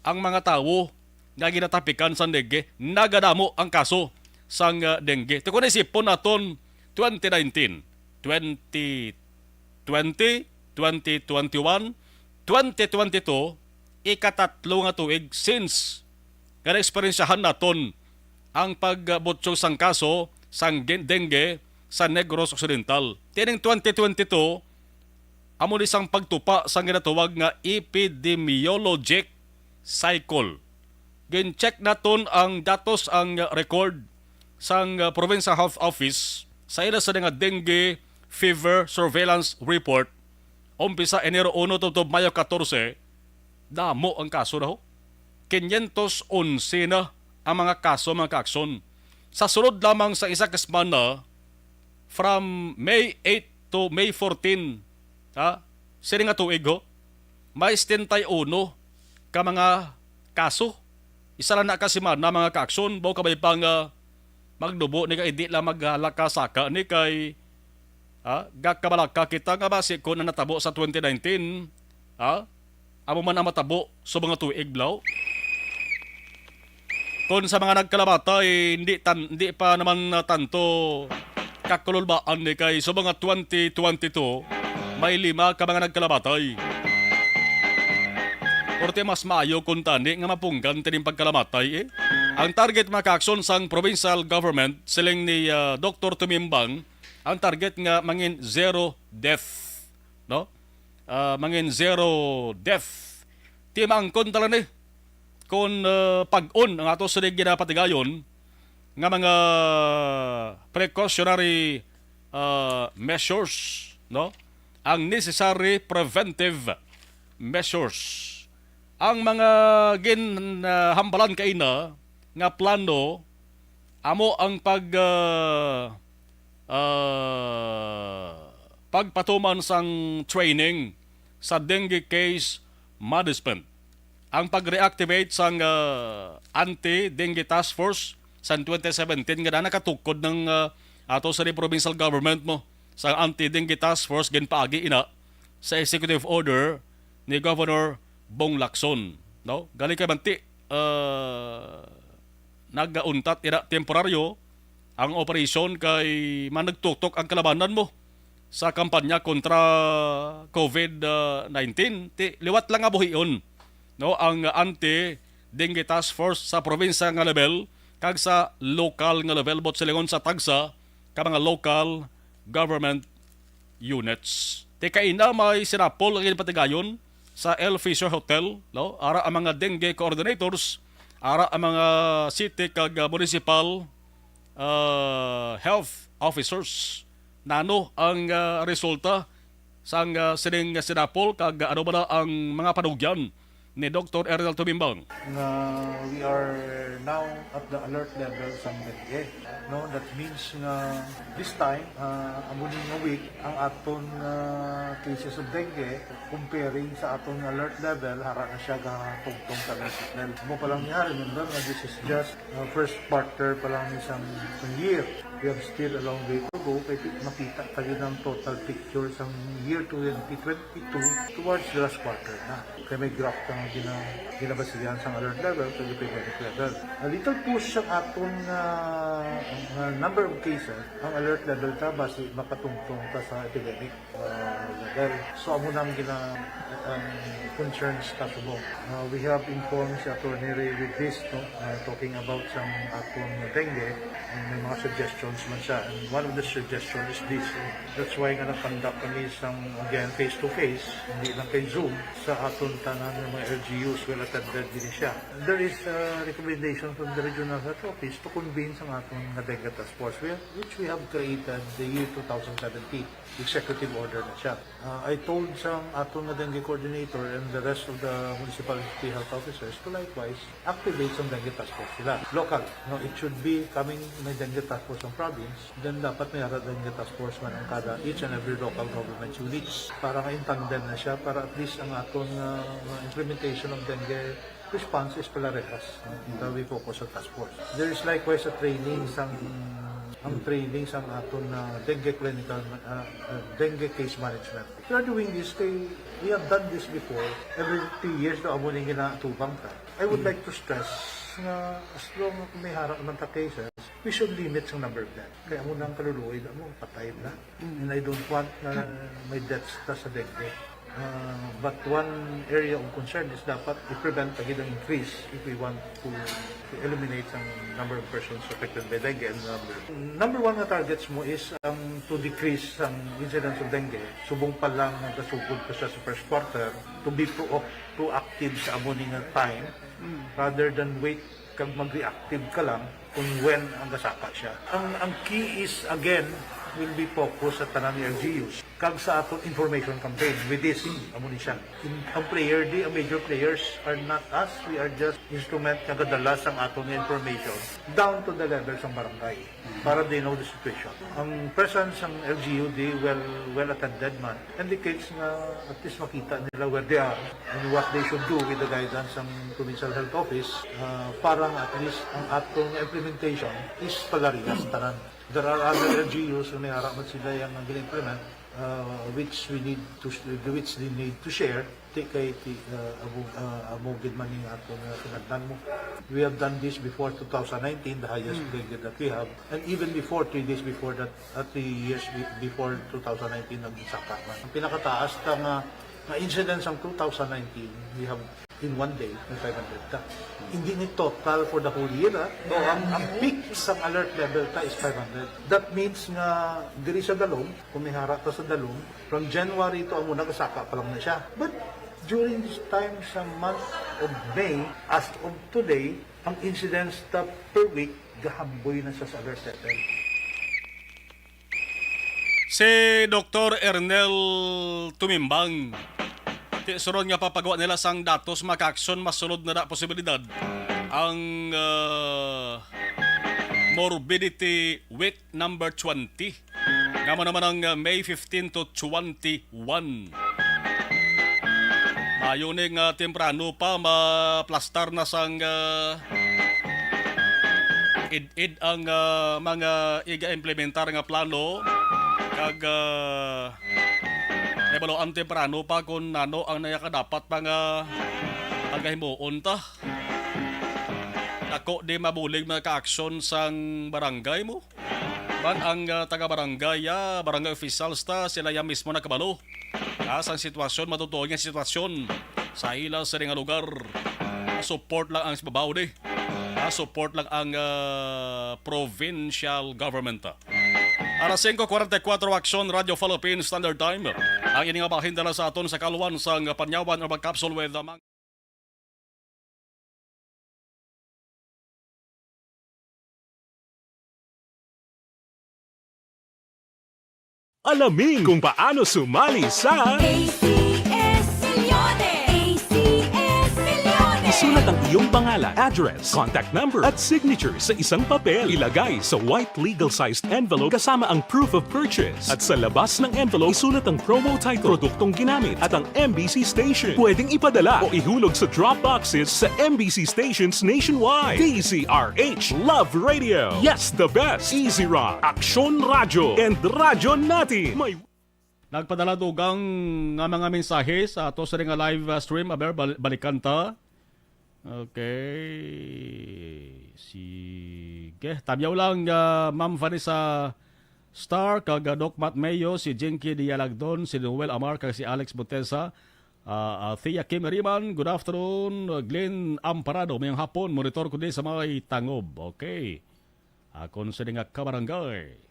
ang mga tawo nga ginatapikan sa dengue, nagadamo ang kaso sang dengue. Kung naisipon naton 2019, 2020, 2021, 2022, ikatatlo nga tuig since nga na-eksperyensyahan naton ang pagbotsog sang kaso sang dengue sa Negros Occidental. Tining 2022, amo ni sang pagtupa sang ginatawag nga epidemiologic cycle. Gin-check naton ang datos ang record sang Provincial Health Office sa ila sa nga dengue fever surveillance report umpisa Enero 1 to Mayo 14, damo ang kaso na ho. 511 na ang mga kaso mga kaakson. Sa sunod lamang sa isa ka semana, from May 8 to May 14, sini nga tuig ho, may 71 ka mga kaso. Isa lang na kasimana mga kaakson, bawa kabay pang magdubo ni kay di lang maghalakasaka ni kay gakabalaka kita nga basi ko na natabo sa 2019 amo man ang matabo sa mga tuig blaw. Kung sa mga nagkalamatay hindi pa naman tanto kakululbaan ni kay sa mga 2022 may 5 ka mga nagkalamatay. Porte mas maayo kung tani nga mapunggan tining pagkalamatay. Ang target mga kaaksyon sang provincial government siling ni Dr. Tumimbang, ang target nga mangin zero death, no? Mangin zero death. Ti maangkon tala ni kung pag-on ang ato sa ginapatigayon nga mga precautionary measures, no? Ang necessary preventive measures. Ang mga ginhambalan kaina nga plano amo ang pagpatuman sang training sa dengue case management. Ang pag-reactivate sang anti-dengue task force sa 2017 nga na nakatukod ng ato sa provincial government mo sa anti-dengue task force ginpaagi ina sa executive order ni Governor Bong Lacson, no? Gali kay banti nagauntat ira temporaryo ang operasyon kay managtuktok ang kalabanan mo sa kampanya kontra COVID-19. Liwat lang nga buhiyon, no? Ang anti-dengue task force sa probinsya nga level kag sa local nga level bot silingon sa tagsa ka mga local government units. Kaina may sinapol ang patigayon sa El Fisher Hotel, no? Ara ang mga dengue coordinators, ara ang mga city kag municipal health officers. Nano ang resulta sang sining sinapol kag ano ba na ang mga panugyan ni Dr. Ernel Tumimbang? We are now at the alert level sa dengue. No, that means na this time, amuning a week, ang aton cases of dengue, comparing sa aton alert level, hara na siya tugtong sa alert level. Mo pa lang niya, remember na this is just first quarter pa lang isang year. We have still a long way to go kaya makita tayo ng total picture sa year 2022 towards the last quarter na. Kaya may graph kang ginabasihan sa alert level to the pandemic level. A little push sa aton number of cases, ang alert level ta base makatungtong ta sa epidemic level. So amo nang concerns ta subong. We have informed si Attorney Ray with this, no? Talking about some aton dengue, and may mga suggestions man siya. And one of the suggestions is this. That's why nga nag-conduct kami isang, again, face-to-face, hindi lang kay Zoom, sa aton tanan ng mga LGUs, well attended din siya. There is a recommendation from the Regional Health Office to convene sa aton nga dengue task force, which we have created the year 2017. Executive order na siya. I told sa aton nga dengue coordinator and the rest of the municipality health officers to likewise activate some dengue task force sila. Local. No, it should be coming may dengue task force ang province, then dapat may dengue task force man ang kada each and every local government units para nga-intandem na siya para at least ang aton implementation of dengue response is palarehas. We focus sa task force. There is likewise a training ang training sa aton dengue clinical dengue case management. We are doing this we have done this before. Every 2 years na amo ning ginatubang ta. I would like to stress na as long as may harap naman ta cases, we should limit sa number of deaths. Kaya amo nang kaluluoy amo patay na. And I don't want na may deaths ta sa dengue. But one area of concern is dapat i-prevent agad ang increase if we want to eliminate ang number of persons affected by dengue. And number one na targets mo is to decrease ang incidence of dengue. Subong pa lang nagkasugod pa siya sa first quarter to be proactive sa amoning time rather than wait kag mag-reactive ka lang kung when ang gasaka siya. Ang key is again will be focused sa tanan ng LGUs kag sa aton information campaign with this amo ni siya. Ang player di ang major players are not us, we are just instrument nga gadala sang aton information down to the level sang barangay para they know the situation. Ang presence ng LGU di well attended man indicates nga at least makita nila where they are and what they should do with the guidance ng Provincial Health Office para nga at least ang atong implementation is palarias tanan. There are other LGUs na may harapan sila yung implement which they need to share kay amugid man yung atong pinagdan mo. We have done this before 2019, the highest grade that we have, and even before 3 days before that, 3 years before 2019 ang isaka man. Ang pinakataas na incidents ng 2019 we have in one day ng 500 ta. Hindi ni total for the whole year. So, ang peak sa alert level ta is 500. That means nga diri sa Dalong, kung may harap ta sa Dalong, from January to amo nagasaka pa lang na siya. But during this time sa month of May, as of today, ang incidents ta per week gahamboy na sa alert level. Si Dr. Ernel Tumimbang, suron nga papagawa nila sang datos maka-action masulod na posibilidad ang morbidity week number 20. Ngamo naman ang May 15 to 21. Mayuning temprano pa maplastar na sang id ang mga iga-implementar nga plano kag ebalo temprano pa kung nano ang nayakadapat mga paghimuon ta. Ako di mabulig mga ka-aksyon sang barangay mo. Man ang taga-barangay, barangay officials ta, sila ya mismo nakabalo. Sang sitwasyon, matutuon nga sitwasyon sa ila sa ring lugar. Support lang ang babaw di. Support lang ang provincial government ta. Alas 5:44 Aksyon Radio Philippines Standard Time. Ang ining abahindala sa aton sa kaluwan sang Panyawan Urban Capsule with the Alamin kung paano sumali sa ACS Milyones! ACS Milyones! Isulat ang iyong pangalan, address, contact number at signature sa isang papel. Ilagay sa white legal-sized envelope kasama ang proof of purchase. At sa labas ng envelope, isulat ang promo title, produktong ginamit at ang MBC station. Pwedeng ipadala o ihulog sa drop boxes sa MBC stations nationwide. DZRH Love Radio. Yes, the best. Easy Rock, Aksyon Radyo, and Radyo Natin. May nagpadala dugang nga mga mensahe sa ato sa ring live stream. Aber balikan ta. Okay. Sige. Tamyaw lang Ma'am Vanessa Star, kag Doc Matt Mayo, si Jinky Dialagdon, si Noel Amar, kag si Alex Butesa, Thea Kim Riman, good afternoon. Glenn Amparado, mayang hapon, monitor ko din sa mga itangob. Okay. Akon sa nga kabarangay.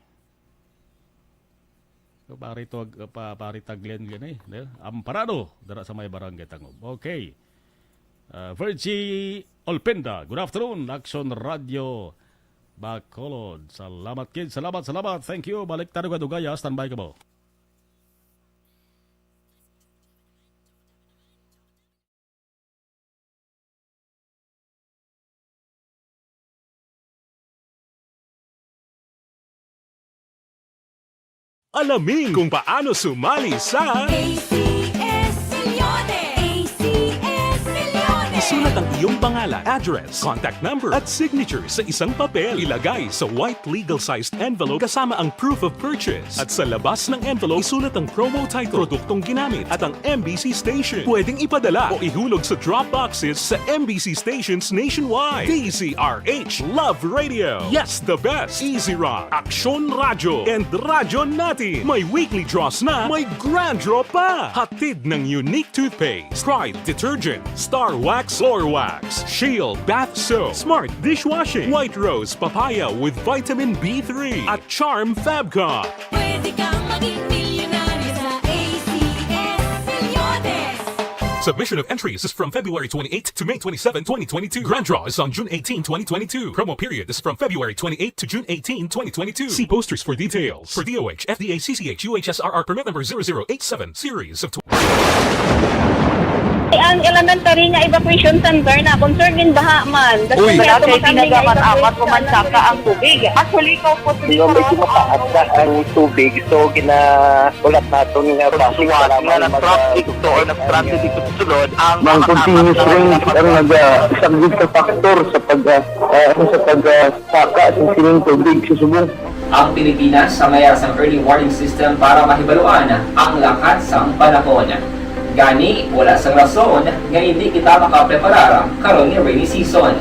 Parita Glenn gani, Amparado, dara sa may barangay tangob. Okay. Virgie Olpenda, good afternoon. Action Radio Bacolod. Salamat kid, salamat. Thank you. Balik tayo ka dugaya, standby ka mo. alamin kung paano sumali sa ACS Milyones! ACS Milyones! Isulat ang iyong pangalan, address, contact number at signature sa isang papel. Ilagay sa white legal-sized envelope kasama ang proof of purchase. At sa labas ng envelope, isulat ang promo title, produktong ginamit at ang MBC station. Pwedeng ipadala o ihulog sa drop boxes sa MBC stations nationwide. DZRH Love Radio. Yes, the best. Easy Rock, Aksyon Radyo, and Radyo Natin. May weekly draws na, may grand draw pa. Hatid ng unique toothpaste, Pride Detergent, Star Wax Floor Wax, Shield Bath Soap, Smart Dishwashing, White Rose Papaya with Vitamin B3 at Charm Fabcon. Pwede kang maging milyonaryo sa ACS Milyones! Submission of entries is from February 28 to May 27, 2022. Grand draw is on June 18, 2022. Promo period is from February 28 to June 18, 2022. See posters for details. For DOH, FDA, CCH, UHSRR permit number 0087, series of Ang elementary nga evacuation center na concern din baha man. Uy, kay pinagamat-amat pumansaka ang tubig. Actually, ikaw po Medyo mataas na ang tubig, so ulat natin nga pasiwala nga nag-traffic to or nag-traffic dito sa sulod ang continuous rain ang nag-subject sa factor sa pagsaka sa sining tubig sa subong. Ang Pilipinas sa mayas ng early warning system para mahibaluan ang lakas ng panahon. Gani, wala sang rason nga hindi kita makapreparar karon ni rainy season.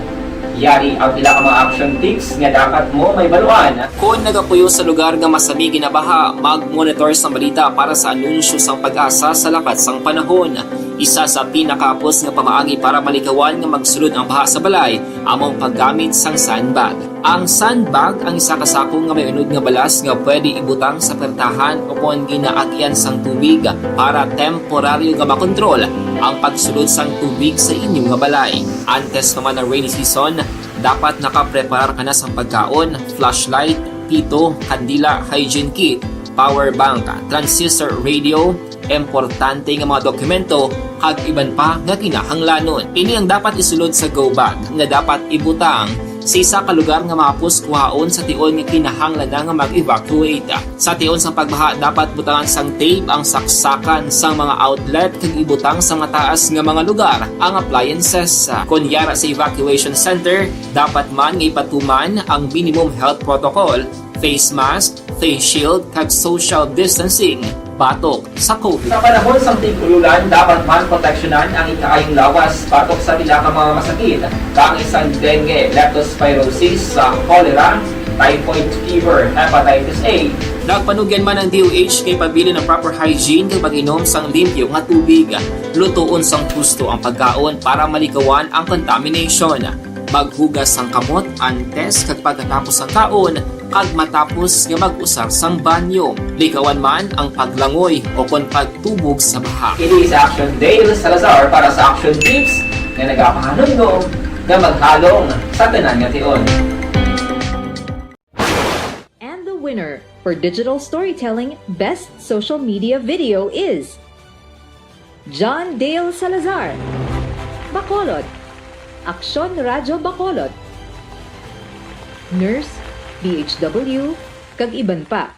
Yari ang pila ka mga action tips nga dapat mo may baluan. Kung nagapuyo sa lugar nga masabi ginabaha, mag-monitor sa balita para sa anunsyo sang pag-asa sa lakas sang panahon. Isa sa pinakapos nga pamaagi para malikawan nga magsulod ang baha sa balay, among paggamit sang sandbag. Ang sandbag ang isa kasakong nga may unod nga balas nga pwede ibutang sa pertahan o kung ginaagyan sang tubig para temporaryo nga makontrol ang pagsulod sang tubig sa inyong nga balay. Antes naman ng rainy season, dapat nakapreparar ka na sang pagkaon, flashlight, pito, kandila, hygiene kit, power bank, transistor radio, importante nga mga dokumento kag iban pa nga kinahanglanon. Ini ang dapat isulod sa go bag nga dapat ibutang sa isa ka lugar nga mapus kuhaon sa tion nga kinahanglan nga mag-evacuate. Sa tion sang pagbaha dapat butangan sang tape ang saksakan sang mga outlet kag ibutang sa mataas nga mga lugar ang appliances. Kunyara sa evacuation center, dapat man nga ipatuman ang minimum health protocol, face mask, face shield kag social distancing batok sa COVID. Sa panahon sa tig-ululan, dapat man proteksyonan ang ikaayong lawas batok sa pila ka mga masakit, kang isang dengue, leptospirosis, cholera, typhoid fever, hepatitis A. Nagpanugyan man ang DOH kay pabili ng proper hygiene kay pag-inom sang limpyo nga tubig. Lutuon sang gusto ang pagkaon para malikawan ang contamination. Maghugas sang kamot antes kag pagkatapos ang kaon kag matapos nga mag-usar sang banyo. Likawan man ang paglangoy o kon pagtubog sa baha. It is Action Dale Salazar para sa Action Tips nga nagapahanundong nga maghalong sa tanan nga tion. And the winner for Digital Storytelling Best Social Media Video is John Dale Salazar, Bacolod, Aksyon Radyo Bacolod, Nurse, DHW, kag iban pa.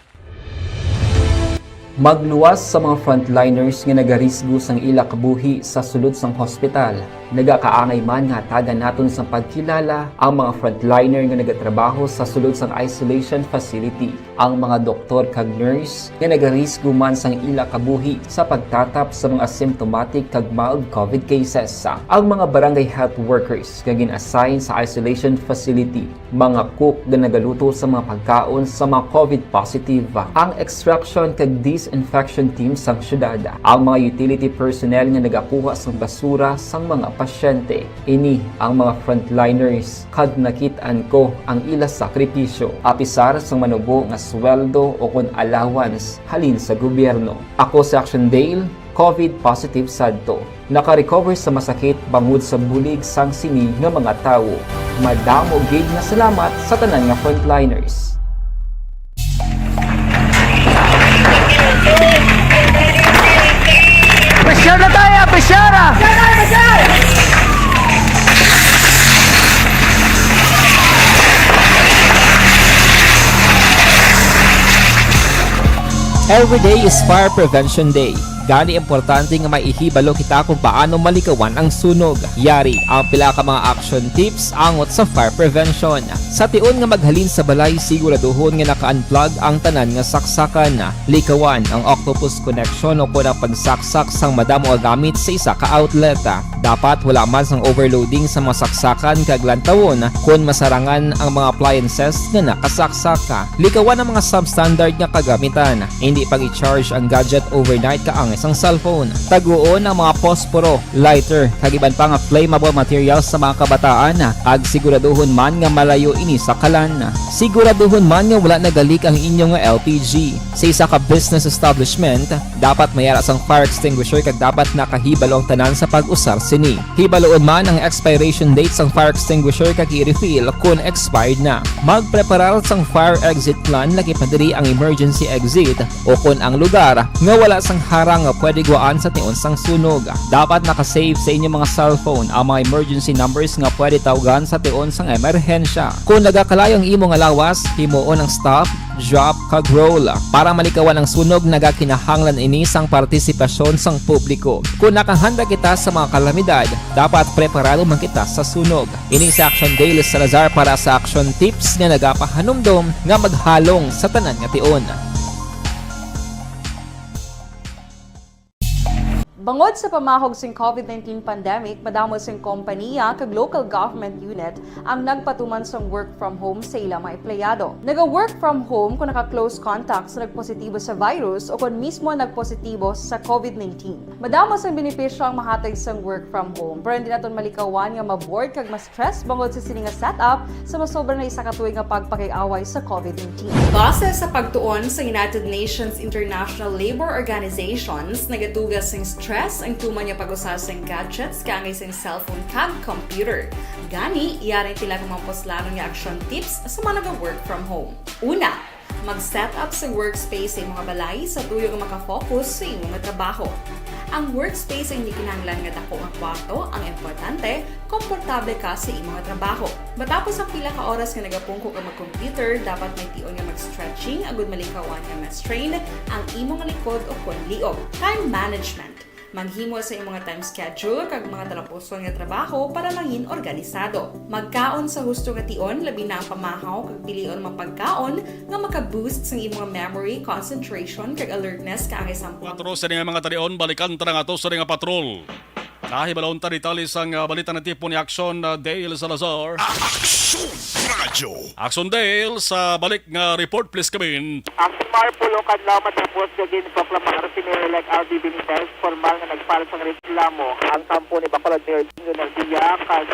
Magluwas sa mga frontliners nga nagarisgo sang ila kabuhi sa sulod sang hospital. Nagakaangay man nga tagan naton sa pagkilala ang mga frontliner nga nagatrabaho sa sulod sang isolation facility. Ang mga doktor kag nurse nga nagarisgo man sang ila kabuhi sa pagtatap sa mga symptomatic kag mild COVID cases. Ang mga barangay health workers nga gin-assign sa isolation facility, mga cook nga nagaluto sa mga pagkaon sa mga COVID positive, ang extraction kag disinfection team sang syudad, ang mga utility personnel nga nagakuha sang basura sang mga pasyente. Ini ang mga frontliners kag nakit-an ko ang ila sakripisyo apisar sang manubo nga sweldo o kon allowance halin sa gobyerno. Ako si Action Dale, COVID positive sadto. Naka-recover sa masakit bangod sa bulig sang sini nga mga tawo. Madamo gid na salamat sa tanan nga frontliners. Pressure na tayo! Pressure! Every day is Fire Prevention Day. Gani importante nga maihibalo kita kung paano malikawan ang sunog. Yari ang pila ka mga action tips angot sa fire prevention. Sa tion nga maghalin sa balay, siguraduhon nga naka-unplug ang tanan nga saksakan. Likawan ang octopus connection o kung ang pagsaksak sang madamo nga gamit sa isa ka outlet. Dapat wala man sang overloading sa mga saksakan kag lantawon kung masarangan ang mga appliances nga nakasaksaka. Likawan ang mga substandard nga kagamitan. Hindi pag i-charge ang gadget overnight kaang ang isang cellphone. Taguon ang mga posporo, lighter, kagiban pa nga flammable materials sa mga kabataan ag siguraduhon man nga malayo ini sa kalan. Siguraduhon man nga wala nagalik ang inyong LPG. Sa isa ka business establishment, dapat mayara sang fire extinguisher kag dapat nakahibalo ang tanan sa pag-usar sini. Hibaloon man ang expiration date sang fire extinguisher kag i-refill kung expired na. Magpreparar sang fire exit plan lagi padiri ang emergency exit o kung ang lugar nga wala sang harang nga pwede guaan sa tiun sang sunog. Dapat nakasave sa inyong mga cellphone ang mga emergency numbers nga pwede tawagan sa tiun sang emerhensya. Kung nagakalayang imong alawas, himuon ang stop, drop, kag roll. Para malikawan ang sunog, nagakinahanglan ini sang partisipasyon sang publiko. Kung nakahanda kita sa mga kalamidad, dapat preparado man kita sa sunog. Ini sa Action Dale Salazar para sa action tips nga nagapahanumdom nga maghalong sa tanan nga tion. Bangod sa pamahog sing COVID-19 pandemic, madamo sing kompanya kag local government unit ang nagpatuman sang work from home sa ilang mga empleyado. Naga-work from home kung naka-close contact sa nagpositibo sa virus o kung mismo nagpositibo sa COVID-19. Madamo sang benepisyo ang mahatag sang work from home, pero hindi naton malikawan nga maboard kag ma-stress bangod sa sini nga setup sa masobra na isa ka tuig nga pagpakiaway sa COVID-19. Base sa pagtuon sa United Nations International Labour Organizations, nagatugas sing stress ang tuman niya pag-usar sa gadgets kangay sa cellphone kag computer. Gani, iyaring tila kumamposlano niya action tips sa mga nag-work from home. Una, mag-set up sa workspace sa mga balay sa tuyo nga makafocus sa iyong trabaho. Ang workspace ay hindi kinahanglan nga dako ang kwarto, ang importante, komportable ka sa iyong mga trabaho. Matapos ang pila ka oras nga nagapungko ka mag-computer, dapat may tion nga mag-stretching agud malikawan nga ma-strain ang imong likod o kon liog. Time management. Maghimo sa imong mga time schedule kag mga talapuson nga trabaho para langin organisado. Magkaon sa husto nga tion, labi na ang pamahaw kag pilion mapagkaon nga maka-boost sa imong memory, concentration kag alertness kaangay sampu. Patro sa nga mga talion, balikan ta nga to sa nga patrol. Nahibalon ta ditali sang balita ng tipo ni Action Dale Salazar. Action Radio. Action Dale sa balik nga report please kamin. Ang Marpulo kadlaw matapos gagin proklamar like RD Benitez formal nga nagfile sa reklamo ang kampo ni Bacolod Mayor Jingo Nardia kag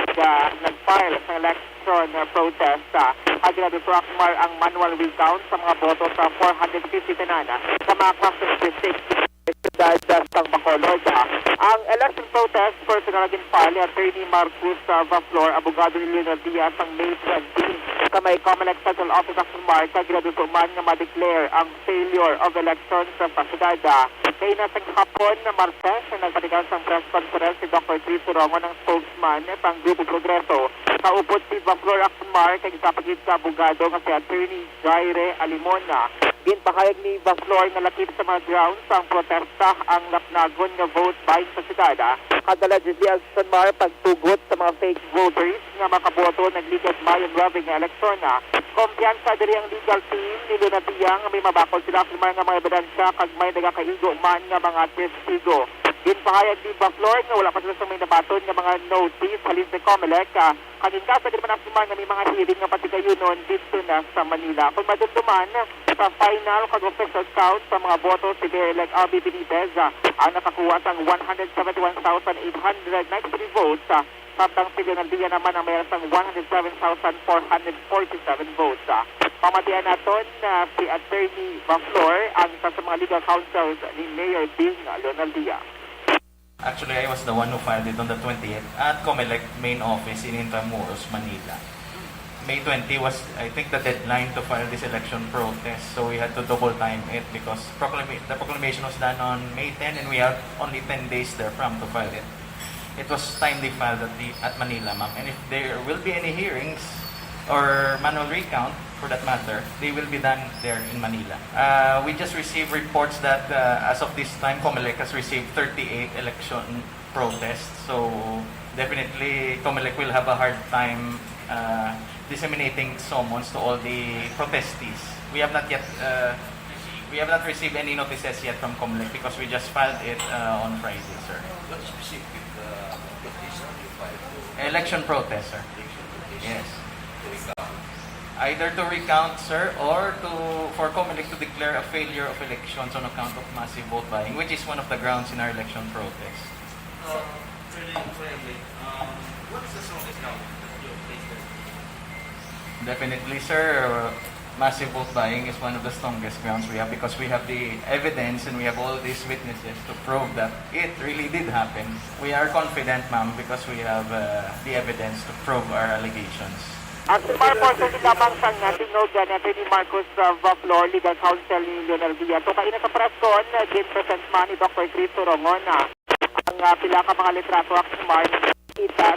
nagfile sa election protest ag nag-proklamar ang manual recount sa mga boto sa 450 tanana sa mga cluster districts sa Bacolod. Ang election protest personal naging file Attorney Marcus Vaflor, abogado ni Leonard Diaz ang May 20 kamay Comelec Central Office of Mark kag gradutuman nga ma-declare ang failure of elections sa pasidada. Kay nasang hapon na Martes na nagpatigan sa press conference si Dr. Chris Sorongo ng spokesman pang Grupo Progreso. Kaupot si Vaflor Akmar kay isapagid sa abogado nga si Attorney Jaire Alimona. Ginpahayag ni Vaflor nga lakip sa mga grounds ang protesta ang napnagon nga vote buying sa sidada. Kadala di Sanmar pagtugot sa mga fake voters nga makaboto nagligad Mayon Raving nga eleksyon na. Kumpiyansa diri ang legal team ni Lunatia nga may mabakol sila sa mga ebidensya kag may nagakaigo man nga mga testigo. Ginpahayag ni Vaflor nga wala pa sila sa may nabaton nga mga notice halin sa Comelec. Kanina sa naman nga may mga hearing nga patigayunon dito na sa Manila. Kung madumduman sa final kag official count sa mga boto si Mayor-elect RB Benitez ang nakakuha sang 171,893 votes. Samtang si Leonardia naman ang mayroon sang 107,447 votes. Pamatian naton si Attorney Vaflor ang isa sa mga legal counsels ni Mayor Bing Leonardia. Actually, I was the one who filed it on the 20th at Comelec main office in Intramuros, Manila. May 20 was, I think, the deadline to file this election protest, so we had to double time it because the proclamation was done on May 10 and we had only 10 days therefrom to file it. It was timely filed at Manila, ma'am. And if there will be any hearings or manual recount, for that matter, they will be done there in Manila. We just received reports that as of this time, Comelec has received 38 election protests. So definitely, Comelec will have a hard time disseminating summons to all the protestees. We have not received any notices yet from Comelec because we just filed it on Friday, sir. What specific petition you filed? Election protest, sir. Yes. Either to recount, sir, or for COMELEC to declare a failure of elections on account of massive vote buying, which is one of the grounds in our election protest. What's the strongest ground that you place there? Definitely, sir. Massive vote buying is one of the strongest grounds we have because we have the evidence and we have all these witnesses to prove that it really did happen. We are confident, ma'am, because we have the evidence to prove our allegations. Ang sumar po sa lamang sang tinog na ni Marcos Vaflor, Legal Counsel ni Leonel Diaz. So kaina sa press con, din present man ni Dr. Cristo Rongon ang pila ka mga litrato ang sumar kita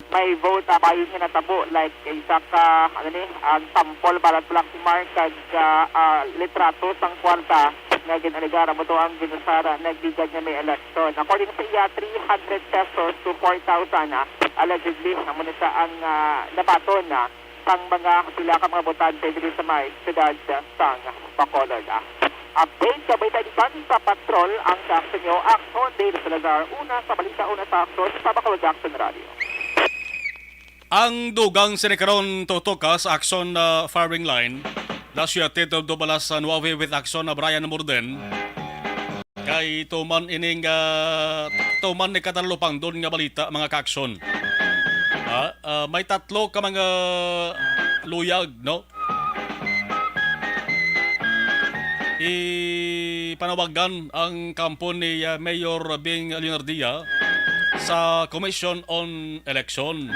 may vote buying nga natabo like isa ka ang sample balat black sumar kag litrato sang kwarta nga ginaligara mo to ang ginusara nagdigad niya may election. According sa iya, 300 pesos to 4,000 allegedly naman sa ang nabaton pang mga pila ka mga botante dito sa may siyudad sang Bacolod. Update sabay taliban sa patrol ang Jackson nyo. Action, Dale Salazar. Una sa balita, una sa action sa Bacolod Jackson Radio. Ang dugang sinikaron tutuka sa action firing line Associated of Dubalas sa Nuave with action na Brian Morden kay tuman ining tuman ni katalupang doon nga balita mga kaakson. May tatlo ka mga luyag, no? Ipanawagan ang kampo ni Mayor Bing Leonardia sa Commission on Election.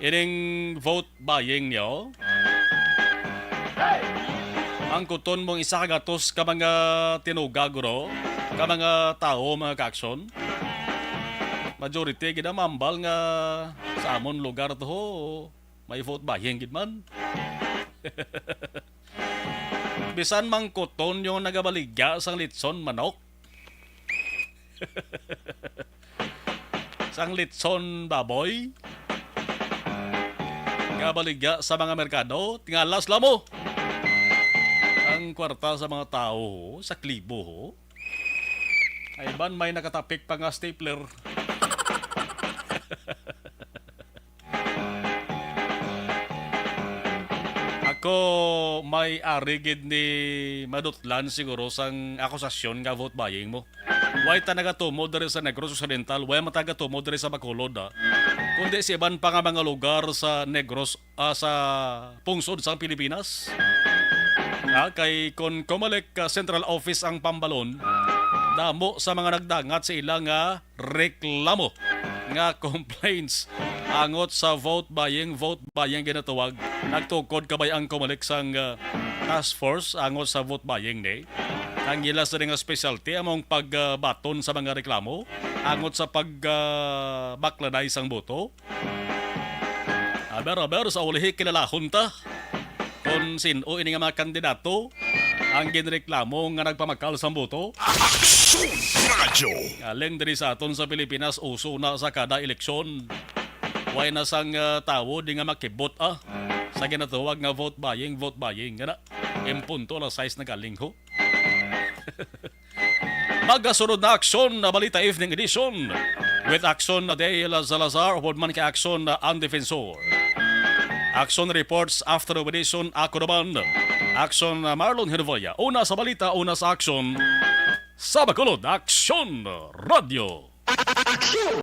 Ining vote buying niyo. Ang kuton mong isa kagatos ka mga tinugaguro, ka mga tao, mga kaakson. Majority gina mambal nga sa amon lugar to ho, may vote buying gid man. Bisan mang kuton yung nagabaligya sang litson manok. Sang litson baboy. Gabaligya sa mga merkado, tingalas lang mo. Ang kwarta sa mga tao, sa klibo ho. Ay ban may nakatapik pa nga stapler. Ako may arigid ni madutlan siguro sang akusasyon nga vote buying mo. Way ta nagatumo diri sa Negros Occidental, way matagatumo diri sa Bacolod kundi si iban pa nga mga lugar sa Negros sa pungsod sa Pilipinas. Kay kon COMELEC Central Office ang Pambalon, damo sa mga nagdangat sa ilang reklamo nga complaints angot sa vote buying ginatawag. Nagtukod kabay ang COMELEC sang task force angot sa vote buying ni. Ang ila sa ring specialty among pagbaton sa mga reklamo angot sa pagbakladay sang boto. Aber sa ulihi kilalahon ta kung sino ini nga mga kandidato ang ginreklamo nga nagpamakal sa boto. Aksyon Radyo! Galing diri sa aton sa Pilipinas, uso na sa kada eleksyon. Way na sang tao di nga makibot sa ginatawag nga vote buying. Nga na, impunto na size na galing ho. Magasunod na aksyon na Balita Evening Edition with action na Dale Salazar upod man ka aksyon na ang defensor. Action reports after edition ako naman. Action na Marlon Hervoya. Una sa balita, una sa aksyon. Sa Bacolod Aksyon Radio.